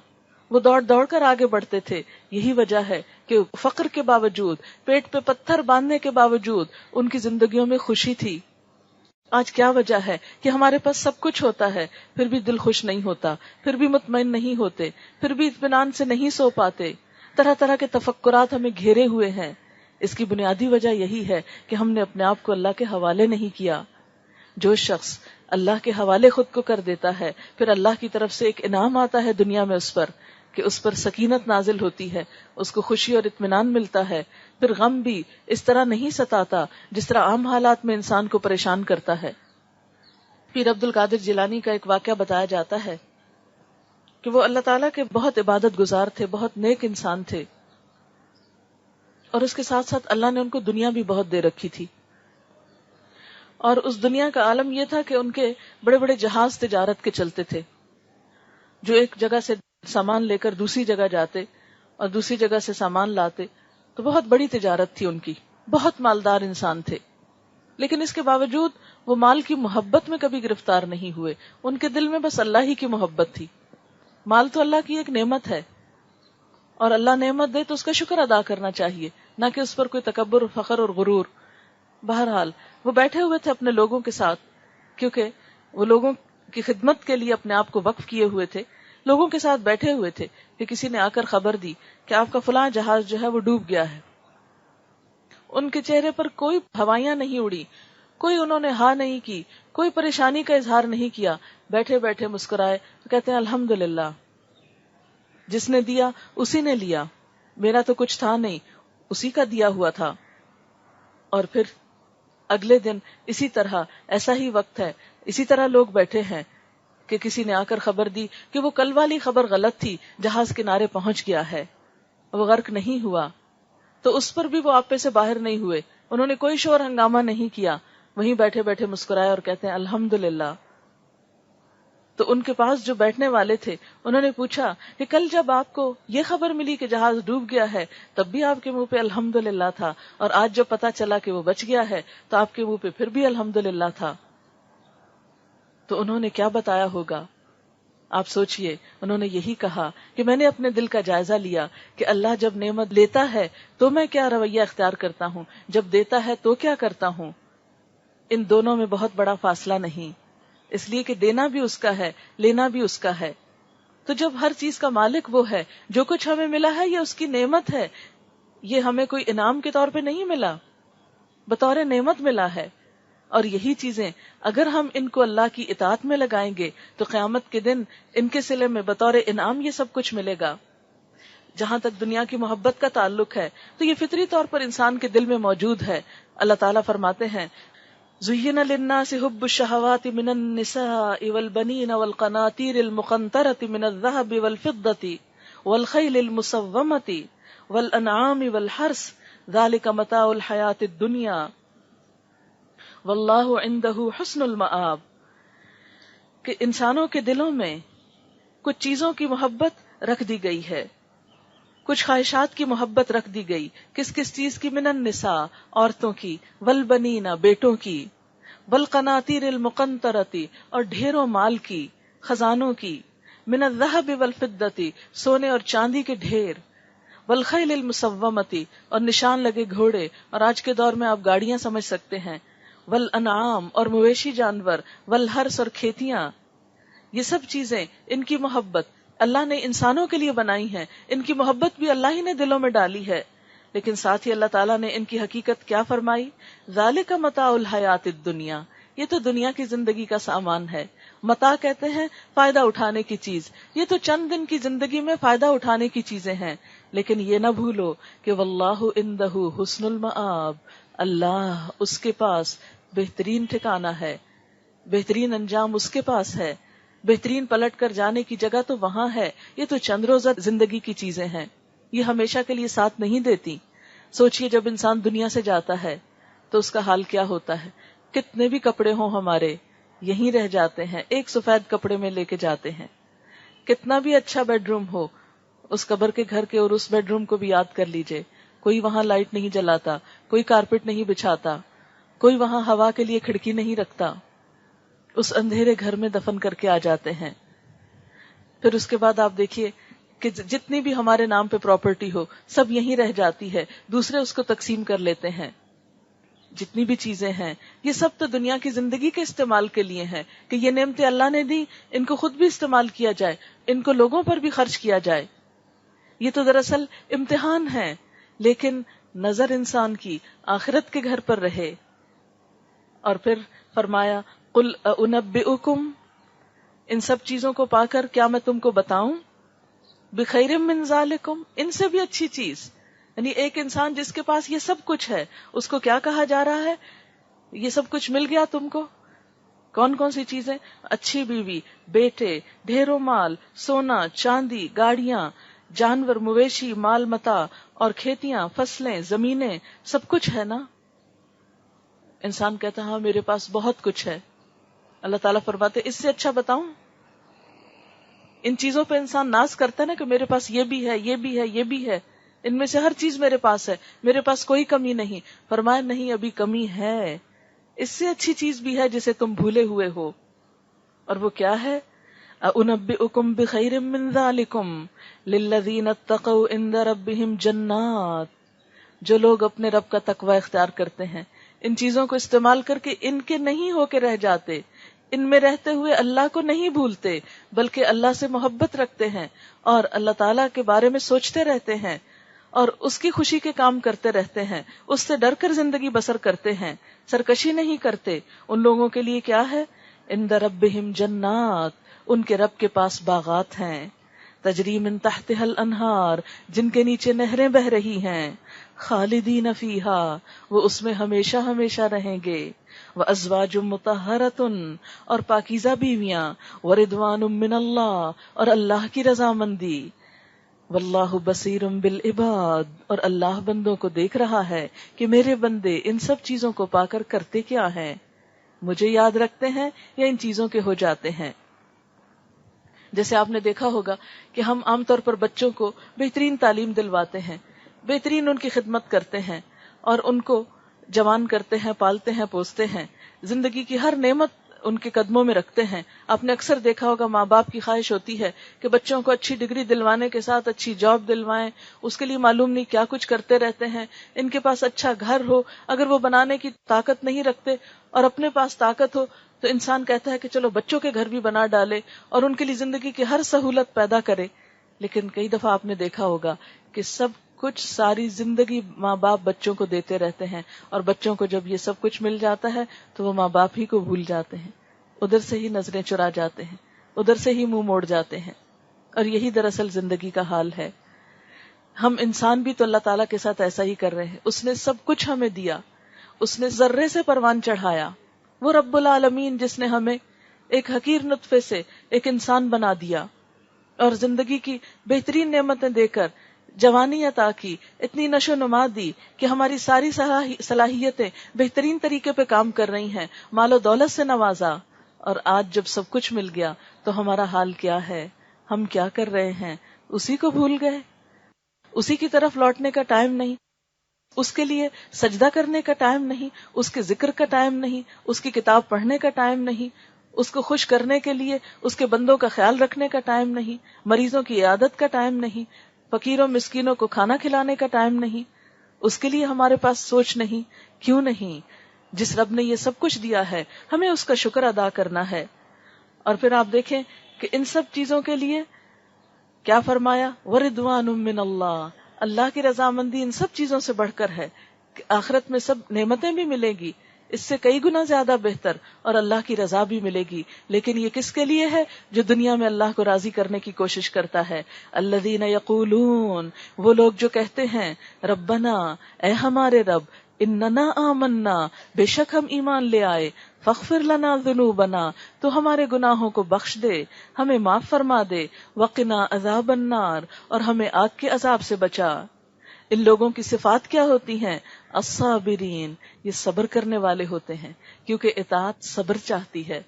وہ دوڑ دوڑ کر آگے بڑھتے تھے. یہی وجہ ہے کہ فقر کے باوجود، پیٹ پہ پتھر باندھنے کے باوجود ان کی زندگیوں میں خوشی تھی. آج کیا وجہ ہے کہ ہمارے پاس سب کچھ ہوتا ہے پھر بھی دل خوش نہیں ہوتا، پھر بھی مطمئن نہیں ہوتے، پھر بھی اطمینان سے نہیں سو پاتے، طرح طرح کے تفکرات ہمیں گھیرے ہوئے ہیں. اس کی بنیادی وجہ یہی ہے کہ ہم نے اپنے آپ کو اللہ کے حوالے نہیں کیا. جو شخص اللہ کے حوالے خود کو کر دیتا ہے، پھر اللہ کی طرف سے ایک انعام آتا ہے دنیا میں اس پر، کہ اس پر سکینت نازل ہوتی ہے، اس کو خوشی اور اطمینان ملتا ہے. پھر غم بھی اس طرح نہیں ستاتا جس طرح عام حالات میں انسان کو پریشان کرتا ہے. پیر عبد القادر جیلانی کا ایک واقعہ بتایا جاتا ہے کہ وہ اللہ تعالیٰ کے بہت عبادت گزار تھے، بہت نیک انسان تھے، اور اس کے ساتھ ساتھ اللہ نے ان کو دنیا بھی بہت دے رکھی تھی. اور اس دنیا کا عالم یہ تھا کہ ان کے بڑے بڑے جہاز تجارت کے چلتے تھے، جو ایک جگہ سے سامان لے کر دوسری جگہ جاتے اور دوسری جگہ سے سامان لاتے. تو بہت بڑی تجارت تھی ان کی، بہت مالدار انسان تھے. لیکن اس کے باوجود وہ مال کی محبت میں کبھی گرفتار نہیں ہوئے. ان کے دل میں بس اللہ ہی کی محبت تھی. مال تو اللہ کی ایک نعمت ہے، اور اللہ نعمت دے تو اس کا شکر ادا کرنا چاہیے، نہ کہ اس پر کوئی تکبر، فخر اور غرور. بہرحال وہ بیٹھے ہوئے تھے اپنے لوگوں کے ساتھ، کیونکہ وہ لوگوں کی خدمت کے لیے اپنے آپ کو وقف کیے ہوئے تھے. لوگوں کے ساتھ بیٹھے ہوئے تھے کہ کسی نے آ کر خبر دی کہ آپ کا فلاں جہاز جو ہے وہ ڈوب گیا ہے. ان کے چہرے پر کوئی ہوائیاں نہیں اڑی، کوئی انہوں نے ہاں نہیں کی، کوئی پریشانی کا اظہار نہیں کیا. بیٹھے بیٹھے مسکرائے، کہتے ہیں الحمدللہ، جس نے دیا اسی نے لیا، میرا تو کچھ تھا نہیں، اسی کا دیا ہوا تھا. اور پھر اگلے دن اسی طرح ایسا ہی وقت ہے، اسی طرح لوگ بیٹھے ہیں کہ کسی نے آ کر خبر دی کہ وہ کل والی خبر غلط تھی، جہاز کنارے پہنچ گیا ہے، وہ غرق نہیں ہوا. تو اس پر بھی وہ آپے سے باہر نہیں ہوئے، انہوں نے کوئی شور ہنگامہ نہیں کیا، وہیں بیٹھے بیٹھے مسکرائے اور کہتے ہیں الحمدللہ. تو ان کے پاس جو بیٹھنے والے تھے انہوں نے پوچھا کہ کل جب آپ کو یہ خبر ملی کہ جہاز ڈوب گیا ہے تب بھی آپ کے منہ پہ الحمدللہ تھا، اور آج جب پتا چلا کہ وہ بچ گیا ہے تو آپ کے منہ پہ پھر بھی الحمدللہ تھا. تو انہوں نے کیا بتایا ہوگا؟ آپ سوچئے. انہوں نے یہی کہا کہ میں نے اپنے دل کا جائزہ لیا کہ اللہ جب نعمت لیتا ہے تو میں کیا رویہ اختیار کرتا ہوں، جب دیتا ہے تو کیا کرتا ہوں. ان دونوں میں بہت بڑا فاصلہ نہیں، اس لیے کہ دینا بھی اس کا ہے، لینا بھی اس کا ہے. تو جب ہر چیز کا مالک وہ ہے، جو کچھ ہمیں ملا ہے یہ اس کی نعمت ہے، یہ ہمیں کوئی انعام کے طور پہ نہیں ملا، بطور نعمت ملا ہے. اور یہی چیزیں اگر ہم ان کو اللہ کی اطاعت میں لگائیں گے تو قیامت کے دن ان کے صلے میں بطور انعام یہ سب کچھ ملے گا. جہاں تک دنیا کی محبت کا تعلق ہے تو یہ فطری طور پر انسان کے دل میں موجود ہے. اللہ تعالیٰ فرماتے ہیں زُيِّنَ لِلنَّاسِ حُبُّ الشَّهَوَاتِ مِنَ النِّسَاءِ وَالْبَنِينَ وَالْقَنَاطِيرِ الْمُقَنطَرَةِ مِنَ الذَّهَبِ وَالْفِضَّةِ وَالْخَيْلِ الْمُسَوَّمَةِ وَالْأَنْعَامِ وَالْحَرْثِ ذَلِكَ مَتَاعُ الْحَيَاةِ الدُّنْيَا وَاللَّهُ عِندَهُ حُسْنُ الْمَآبِ. کہ انسانوں کے دلوں میں کچھ چیزوں کی محبت رکھ دی گئی ہے، کچھ خواہشات کی محبت رکھ دی گئی. کس کس چیز کی؟ من النساء، عورتوں کی، والبنین، بیٹوں کی، والقناطیر المقنطرتی، اور ڈھیروں مال کی، خزانوں کی، من الذهب والفضة، سونے اور چاندی کے ڈھیر، والخیل المسومتی، اور نشان لگے گھوڑے، اور آج کے دور میں آپ گاڑیاں سمجھ سکتے ہیں، والانعام، اور مویشی جانور، والحرث، اور کھیتیاں. یہ سب چیزیں، ان کی محبت اللہ نے انسانوں کے لیے بنائی ہیں، ان کی محبت بھی اللہ ہی نے دلوں میں ڈالی ہے. لیکن ساتھ ہی اللہ تعالیٰ نے ان کی حقیقت کیا فرمائی؟ ذالک متاع الحیات الدنیا، یہ تو دنیا کی زندگی کا سامان ہے. متاع کہتے ہیں فائدہ اٹھانے کی چیز، یہ تو چند دن کی زندگی میں فائدہ اٹھانے کی چیزیں ہیں. لیکن یہ نہ بھولو کہ واللہ عندہ حسن المآب، اللہ اس کے پاس بہترین ٹھکانہ ہے، بہترین انجام اس کے پاس ہے، بہترین پلٹ کر جانے کی جگہ تو وہاں ہے. یہ تو چند روزہ زندگی کی چیزیں ہیں، یہ ہمیشہ کے لیے ساتھ نہیں دیتی. سوچئے جب انسان دنیا سے جاتا ہے تو اس کا حال کیا ہوتا ہے. کتنے بھی کپڑے ہوں ہمارے یہیں رہ جاتے ہیں، ایک سفید کپڑے میں لے کے جاتے ہیں. کتنا بھی اچھا بیڈ روم ہو اس قبر کے گھر کے اور اس بیڈ روم کو بھی یاد کر لیجئے. کوئی وہاں لائٹ نہیں جلاتا, کوئی کارپیٹ نہیں بچھاتا, کوئی وہاں ہوا کے لیے کھڑکی نہیں رکھتا. اس اندھیرے گھر میں دفن کر کے آ جاتے ہیں. پھر اس کے بعد آپ دیکھیے کہ جتنی بھی ہمارے نام پہ پراپرٹی ہو سب یہیں رہ جاتی ہے, دوسرے اس کو تقسیم کر لیتے ہیں. جتنی بھی چیزیں ہیں یہ سب تو دنیا کی زندگی کے استعمال کے لیے ہیں کہ یہ نعمتیں اللہ نے دی, ان کو خود بھی استعمال کیا جائے, ان کو لوگوں پر بھی خرچ کیا جائے. یہ تو دراصل امتحان ہے, لیکن نظر انسان کی آخرت کے گھر پر رہے. اور پھر فرمایا قل انبئکم, ان سب چیزوں کو پا کر کیا میں تم کو بتاؤں, بخیر من ذالکم, ان سے بھی اچھی چیز. یعنی ایک انسان جس کے پاس یہ سب کچھ ہے اس کو کیا کہا جا رہا ہے, یہ سب کچھ مل گیا تم کو. کون کون سی چیزیں؟ اچھی بیوی, بیٹے, ڈھیروں مال, سونا چاندی, گاڑیاں, جانور مویشی, مال متاع اور کھیتیاں, فصلیں, زمینیں, سب کچھ ہے نا. انسان کہتا ہاں میرے پاس بہت کچھ ہے. اللہ تعالیٰ فرماتے اس سے اچھا بتاؤں. ان چیزوں پہ انسان ناز کرتا ہے نا کہ میرے پاس یہ بھی ہے, یہ بھی ہے, یہ بھی ہے, ان میں سے ہر چیز میرے پاس ہے, میرے پاس کوئی کمی نہیں. فرمایا نہیں, ابھی کمی ہے. اس سے اچھی چیز بھی ہے جسے تم بھولے ہوئے ہو. اور وہ کیا ہے؟ اُنبئکم بخیر من ذالکم للذین اتقوا عند ربہم جنات, جو لوگ اپنے رب کا تقوی اختیار کرتے ہیں, ان چیزوں کو استعمال کر کے ان کے نہیں ہو کے رہ جاتے, ان میں رہتے ہوئے اللہ کو نہیں بھولتے بلکہ اللہ سے محبت رکھتے ہیں اور اللہ تعالیٰ کے بارے میں سوچتے رہتے ہیں اور اس کی خوشی کے کام کرتے رہتے ہیں, اس سے ڈر کر زندگی بسر کرتے ہیں, سرکشی نہیں کرتے. ان لوگوں کے لیے کیا ہے؟ عند ربہم جنات, ان کے رب کے پاس باغات ہیں, تجری من تحتها الانہار, جن کے نیچے نہریں بہ رہی ہیں, خالدین فیہا, وہ اس میں ہمیشہ ہمیشہ رہیں گے, وازواج مطہرۃ, اور پاکیزہ بیویاں, ورضوان من اللہ, اور اللہ کی رضامندی, واللہ بصیر بالعباد, اور اللہ بندوں کو دیکھ رہا ہے کہ میرے بندے ان سب چیزوں کو پا کر کرتے کیا ہیں, مجھے یاد رکھتے ہیں یا ان چیزوں کے ہو جاتے ہیں. جیسے آپ نے دیکھا ہوگا کہ ہم عام طور پر بچوں کو بہترین تعلیم دلواتے ہیں, بہترین ان کی خدمت کرتے ہیں اور ان کو جوان کرتے ہیں, پالتے ہیں, پوستے ہیں, زندگی کی ہر نعمت ان کے قدموں میں رکھتے ہیں. آپ نے اکثر دیکھا ہوگا ماں باپ کی خواہش ہوتی ہے کہ بچوں کو اچھی ڈگری دلوانے کے ساتھ اچھی جاب دلوائیں, اس کے لیے معلوم نہیں کیا کچھ کرتے رہتے ہیں. ان کے پاس اچھا گھر ہو, اگر وہ بنانے کی طاقت نہیں رکھتے اور اپنے پاس طاقت ہو تو انسان کہتا ہے کہ چلو بچوں کے گھر بھی بنا ڈالے اور ان کے لیے زندگی کی ہر سہولت پیدا کرے. لیکن کئی دفعہ آپ نے دیکھا ہوگا کہ سب کچھ ساری زندگی ماں باپ بچوں کو دیتے رہتے ہیں اور بچوں کو جب یہ سب کچھ مل جاتا ہے تو وہ ماں باپ ہی کو بھول جاتے ہیں, ادھر سے ہی نظریں چرا جاتے ہیں, ادھر سے ہی منہ موڑ جاتے ہیں. اور یہی دراصل زندگی کا حال ہے. ہم انسان بھی تو اللہ تعالیٰ کے ساتھ ایسا ہی کر رہے ہیں. اس نے سب کچھ ہمیں دیا, اس نے ذرے سے پروان چڑھایا. وہ رب العالمین جس نے ہمیں ایک حقیر نطفے سے ایک انسان بنا دیا اور زندگی کی بہترین نعمتیں دے کر جوانی عطا کی, اتنی نشو نما دی کہ ہماری ساری صلاحیتیں بہترین طریقے پہ کام کر رہی ہیں, مال و دولت سے نوازا, اور آج جب سب کچھ مل گیا تو ہمارا حال کیا ہے, ہم کیا کر رہے ہیں؟ اسی کو بھول گئے. اسی کی طرف لوٹنے کا ٹائم نہیں, اس کے لیے سجدہ کرنے کا ٹائم نہیں, اس کے ذکر کا ٹائم نہیں, اس کی کتاب پڑھنے کا ٹائم نہیں, اس کو خوش کرنے کے لیے اس کے بندوں کا خیال رکھنے کا ٹائم نہیں, مریضوں کی عیادت کا ٹائم نہیں, فقیروں مسکینوں کو کھانا کھلانے کا ٹائم نہیں. اس کے لیے ہمارے پاس سوچ نہیں. کیوں نہیں؟ جس رب نے یہ سب کچھ دیا ہے ہمیں اس کا شکر ادا کرنا ہے. اور پھر آپ دیکھیں کہ ان سب چیزوں کے لیے کیا فرمایا, وَرِضْوَانٌ مِّنَ اللَّهِ, اللہ کی رضامندی ان سب چیزوں سے بڑھ کر ہے کہ آخرت میں سب نعمتیں بھی ملے گی, اس سے کئی گنا زیادہ بہتر, اور اللہ کی رضا بھی ملے گی. لیکن یہ کس کے لیے ہے؟ جو دنیا میں اللہ کو راضی کرنے کی کوشش کرتا ہے. الذین یقولون, وہ لوگ جو کہتے ہیں ربنا, اے ہمارے رب, اننا آمنا, بے شک ہم ایمان لے آئے, فاغفر لنا ذنوبنا, تو ہمارے گناہوں کو بخش دے, ہمیں معاف فرما دے, وقنا عذاب النار, اور ہمیں آگ کے عذاب سے بچا. ان لوگوں کی صفات کیا ہوتی ہیں؟ الصابرین, یہ صبر کرنے والے ہوتے ہیں, کیونکہ اطاعت صبر چاہتی ہے.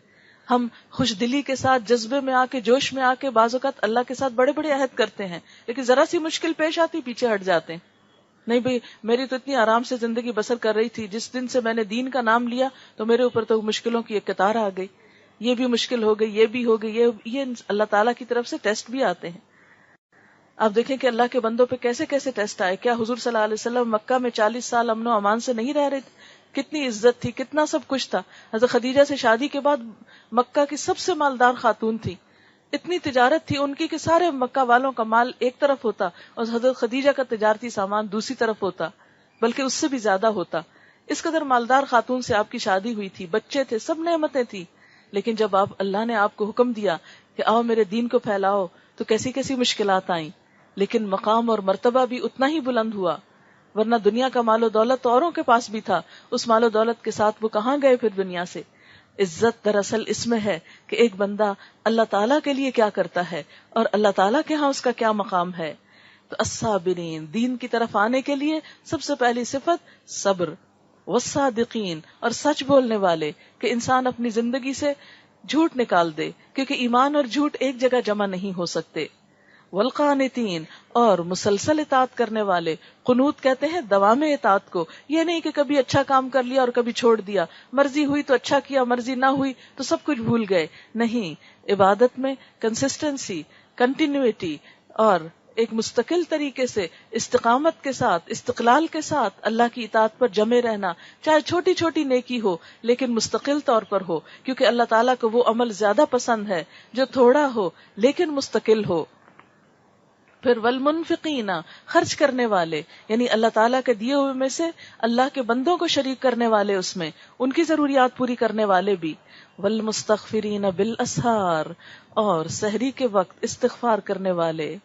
ہم خوش دلی کے ساتھ جذبے میں آ کے جوش میں آ کے بعض اوقات اللہ کے ساتھ بڑے بڑے عہد کرتے ہیں، لیکن ذرا سی مشکل پیش آتی پیچھے ہٹ جاتے ہیں. نہیں بھئی میری تو اتنی آرام سے زندگی بسر کر رہی تھی، جس دن سے میں نے دین کا نام لیا تو میرے اوپر تو مشکلوں کی ایک قطار آ گئی، یہ بھی مشکل ہو گئی، یہ بھی ہو گئی. یہ اللہ تعالیٰ کی طرف سے ٹیسٹ بھی آتے ہیں. آپ دیکھیں کہ اللہ کے بندوں پہ کیسے کیسے ٹیسٹ آئے. کیا حضور صلی اللہ علیہ وسلم مکہ میں 40 سال امن و امان سے نہیں رہ رہے تھے؟ کتنی عزت تھی، کتنا سب کچھ تھا. حضرت خدیجہ سے شادی کے بعد مکہ کی سب سے مالدار خاتون تھی، اتنی تجارت تھی ان کی کہ سارے مکہ والوں کا مال ایک طرف ہوتا اور حضرت خدیجہ کا تجارتی سامان دوسری طرف ہوتا، بلکہ اس سے بھی زیادہ ہوتا. اس قدر مالدار خاتون سے آپ کی شادی ہوئی تھی، بچے تھے، سب نعمتیں تھی. لیکن جب اللہ نے آپ کو حکم دیا کہ آؤ میرے دین کو پھیلاؤ تو کیسی کیسی مشکلات آئیں، لیکن مقام اور مرتبہ بھی اتنا ہی بلند ہوا. ورنہ دنیا کا مال و دولت تو اوروں کے پاس بھی تھا، اس مال و دولت کے ساتھ وہ کہاں گئے پھر دنیا سے. عزت دراصل اس میں ہے کہ ایک بندہ اللہ تعالیٰ کے لیے کیا کرتا ہے اور اللہ تعالیٰ کے ہاں اس کا کیا مقام ہے. تو الصابرین، دین کی طرف آنے کے لیے سب سے پہلی صفت صبر. والصادقین، اور سچ بولنے والے، کہ انسان اپنی زندگی سے جھوٹ نکال دے، کیونکہ ایمان اور جھوٹ ایک جگہ جمع نہیں ہو سکتے. والقانتین، اور مسلسل اطاعت کرنے والے. قنوت کہتے ہیں دوام اطاعت کو، یہ نہیں کہ کبھی اچھا کام کر لیا اور کبھی چھوڑ دیا، مرضی ہوئی تو اچھا کیا، مرضی نہ ہوئی تو سب کچھ بھول گئے. نہیں، عبادت میں کنسسٹنسی، کنٹینیوٹی اور ایک مستقل طریقے سے استقامت کے ساتھ، استقلال کے ساتھ اللہ کی اطاعت پر جمے رہنا، چاہے چھوٹی چھوٹی نیکی ہو لیکن مستقل طور پر ہو، کیونکہ اللہ تعالیٰ کو وہ عمل زیادہ پسند ہے جو تھوڑا ہو لیکن مستقل ہو. پھر والمنفقین، خرچ کرنے والے، یعنی اللہ تعالیٰ کے دیے ہوئے میں سے اللہ کے بندوں کو شریک کرنے والے، اس میں ان کی ضروریات پوری کرنے والے بھی. والمستغفرین بالاسحار، اور سحری کے وقت استغفار کرنے والے.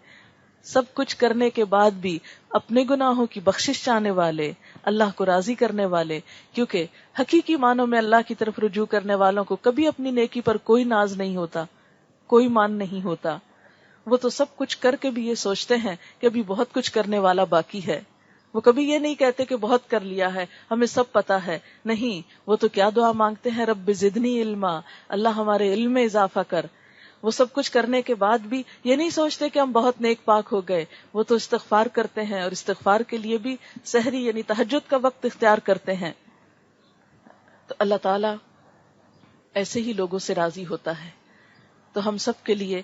سب کچھ کرنے کے بعد بھی اپنے گناہوں کی بخشش چاہنے والے، اللہ کو راضی کرنے والے. کیونکہ حقیقی معنوں میں اللہ کی طرف رجوع کرنے والوں کو کبھی اپنی نیکی پر کوئی ناز نہیں ہوتا، کوئی مان نہیں ہوتا. وہ تو سب کچھ کر کے بھی یہ سوچتے ہیں کہ ابھی بہت کچھ کرنے والا باقی ہے. وہ کبھی یہ نہیں کہتے کہ بہت کر لیا ہے، ہمیں سب پتا ہے. نہیں، وہ تو کیا دعا مانگتے ہیں، رب زدنی علما، اللہ ہمارے علم میں اضافہ کر. وہ سب کچھ کرنے کے بعد بھی یہ نہیں سوچتے کہ ہم بہت نیک پاک ہو گئے. وہ تو استغفار کرتے ہیں، اور استغفار کے لیے بھی سحری یعنی تہجد کا وقت اختیار کرتے ہیں. تو اللہ تعالیٰ ایسے ہی لوگوں سے راضی ہوتا ہے. تو ہم سب کے لیے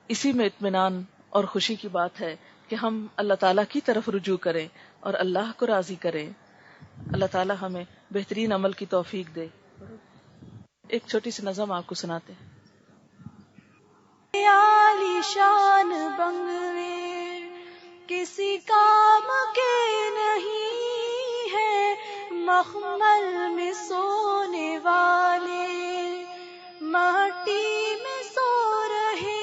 اسی میں اطمینان اور خوشی کی بات ہے کہ ہم اللہ تعالیٰ کی طرف رجوع کریں اور اللہ کو راضی کریں. اللہ تعالیٰ ہمیں بہترین عمل کی توفیق دے. ایک چھوٹی سی نظم آپ کو سناتے ہیں. عالی شان بنگلے کسی کام کے نہیں ہے، مخمل میں سونے والے مٹی میں سو رہے.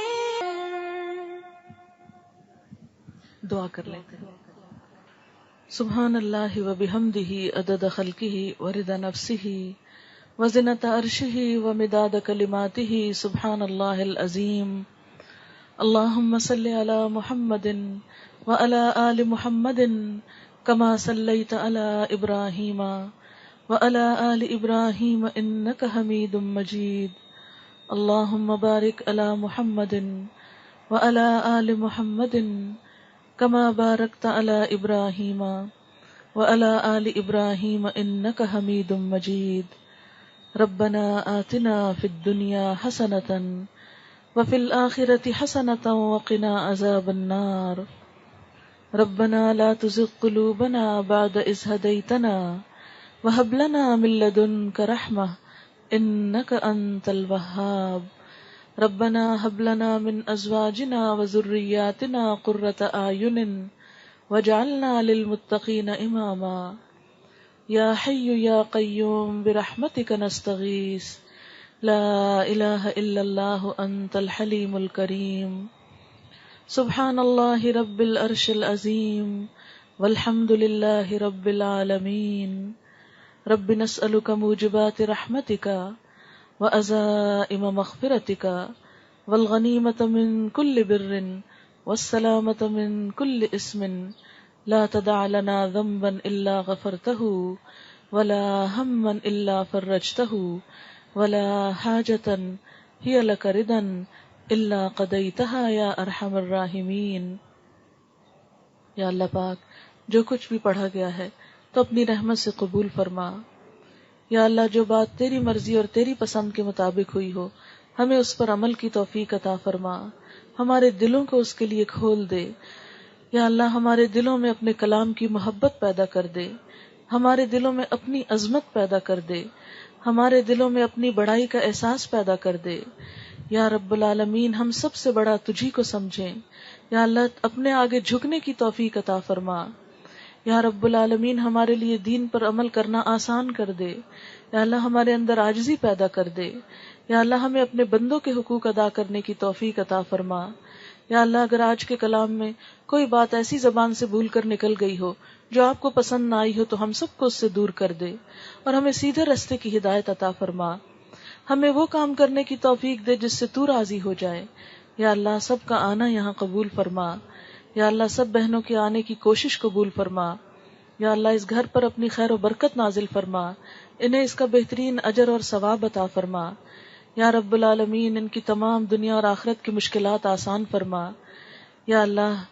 دعا کر لیتے ہیں. سبحان اللہ و بحمدہ عدد خلقہ ورضا نفسہ وزنة عرشہ ومداد کلماتہ. سبحان اللہ العظیم. اللہم صلی علی محمد وعلی آل محمد کما صلیت علی ابراہیم وعلی آل ابراہیم انک حمید مجید. اللہم بارک علی محمد وعلی آل محمد کما بارکت علی ابراہیم وعلی آل ابراہیم انک حمید مجید. ربنا آتنا فی الدنیا حسنۃ وفی الآخرۃ حسنۃ وقنا عذاب النار. ربنا لا تزغ قلوبنا بعد إذ هديتنا وهب لنا من لدنك رحمة إنك أنت الوهاب. ربنا هب لنا من أزواجنا وذرياتنا قرة أعين واجعلنا للمتقين إماما. یا حی یا قیوم برحمتک نستغیث. لا الہ الا اللہ انت الحلیم الکریم. سبحان اللہ رب العرش العظیم والحمد للہ رب العالمین. رب نسألک موجبات رحمتک وعزائم مغفرتک والغنیمة من کل بر والسلامة من کل اسم. لا تدع لنا ذنبا الا غفرته ولا هما الا فرجته ولا حاجة هي لك ردا الا قضيتها یا ارحم الراحمین. یا اللہ پاک جو کچھ بھی پڑھا گیا ہے تو اپنی رحمت سے قبول فرما. یا اللہ جو بات تیری مرضی اور تیری پسند کے مطابق ہوئی ہو ہمیں اس پر عمل کی توفیق عطا فرما. ہمارے دلوں کو اس کے لیے کھول دے. یا اللہ ہمارے دلوں میں اپنے کلام کی محبت پیدا کر دے. ہمارے دلوں میں اپنی عظمت پیدا کر دے. ہمارے دلوں میں اپنی بڑائی کا احساس پیدا کر دے. یا رب العالمین ہم سب سے بڑا تجھی کو سمجھیں. یا اللہ اپنے آگے جھکنے کی توفیق عطا فرما. یا رب العالمین ہمارے لیے دین پر عمل کرنا آسان کر دے. یا اللہ ہمارے اندر عاجزی پیدا کر دے. یا اللہ ہمیں اپنے بندوں کے حقوق ادا کرنے کی توفیق عطا فرما. یا اللہ اگر آج کے کلام میں کوئی بات ایسی زبان سے بھول کر نکل گئی ہو جو آپ کو پسند نہ آئی ہو تو ہم سب کو اس سے دور کر دے اور ہمیں سیدھے رستے کی ہدایت عطا فرما. ہمیں وہ کام کرنے کی توفیق دے جس سے تو راضی ہو جائے. یا اللہ سب کا آنا یہاں قبول فرما. یا اللہ سب بہنوں کے آنے کی کوشش قبول فرما. یا اللہ اس گھر پر اپنی خیر و برکت نازل فرما. انہیں اس کا بہترین اجر اور ثواب عطا فرما. یا رب العالمین ان کی تمام دنیا اور آخرت کی مشکلات آسان فرما. یا اللہ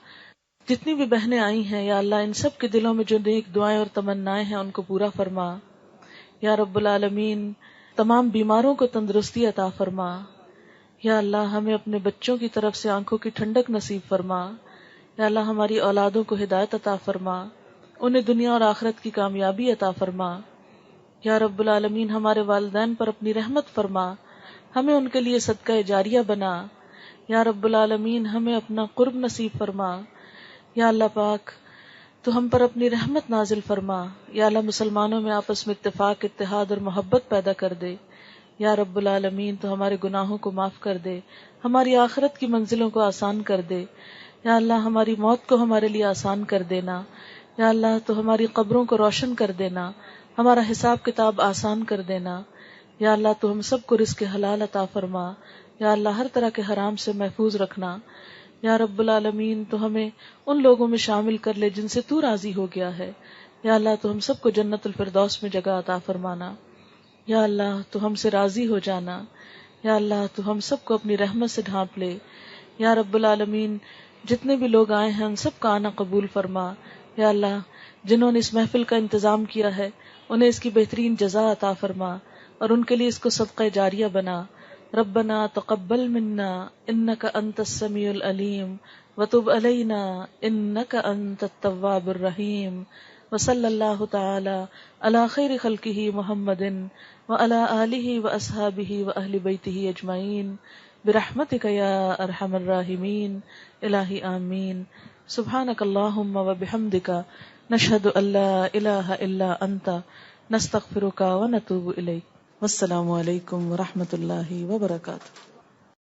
جتنی بھی بہنیں آئی ہیں یا اللہ ان سب کے دلوں میں جو نیک دعائیں اور تمنائیں ہیں ان کو پورا فرما. یا رب العالمین تمام بیماروں کو تندرستی عطا فرما. یا اللہ ہمیں اپنے بچوں کی طرف سے آنکھوں کی ٹھنڈک نصیب فرما. یا اللہ ہماری اولادوں کو ہدایت عطا فرما. انہیں دنیا اور آخرت کی کامیابی عطا فرما. یا رب العالمین ہمارے والدین پر اپنی رحمت فرما. ہمیں ان کے لیے صدقہ جاریہ بنا. یا رب العالمین ہمیں اپنا قرب نصیب فرما. یا اللہ پاک تو ہم پر اپنی رحمت نازل فرما. یا اللہ مسلمانوں میں آپس میں اتفاق اتحاد اور محبت پیدا کر دے. یا رب العالمین تو ہمارے گناہوں کو معاف کر دے. ہماری آخرت کی منزلوں کو آسان کر دے. یا اللہ ہماری موت کو ہمارے لیے آسان کر دینا. یا اللہ تو ہماری قبروں کو روشن کر دینا. ہمارا حساب کتاب آسان کر دینا. یا اللہ تو ہم سب کو رزق حلال عطا فرما. یا اللہ ہر طرح کے حرام سے محفوظ رکھنا. یا رب العالمین تو ہمیں ان لوگوں میں شامل کر لے جن سے تو راضی ہو گیا ہے. یا اللہ تو ہم سب کو جنت الفردوس میں جگہ عطا فرمانا. یا اللہ تو ہم سے راضی ہو جانا. یا اللہ تو ہم سب کو اپنی رحمت سے ڈھانپ لے. یا رب العالمین جتنے بھی لوگ آئے ہیں ان سب کا آنا قبول فرما. یا اللہ جنہوں نے اس محفل کا انتظام کیا ہے انہیں اس کی بہترین جزا عطا فرما اور ان کے لیے اس کو صدقہ جاریہ بنا. ربنا تقبل منا انک انت السمیع العلیم وتب علینا انک انت التواب الرحیم. وصلی اللہ تعالی علی خیر خلقہ محمد وعلی آلہ واصحابہ واہل بیتہ اجمعین برحمتک یا ارحم الراحمین. الہی آمین. سبحانک اللہم وبحمدک نشہد ان لا الہ الا انت نستغفرک ونتوب الیک. والسلام علیکم ورحمۃ اللہ وبرکاتہ.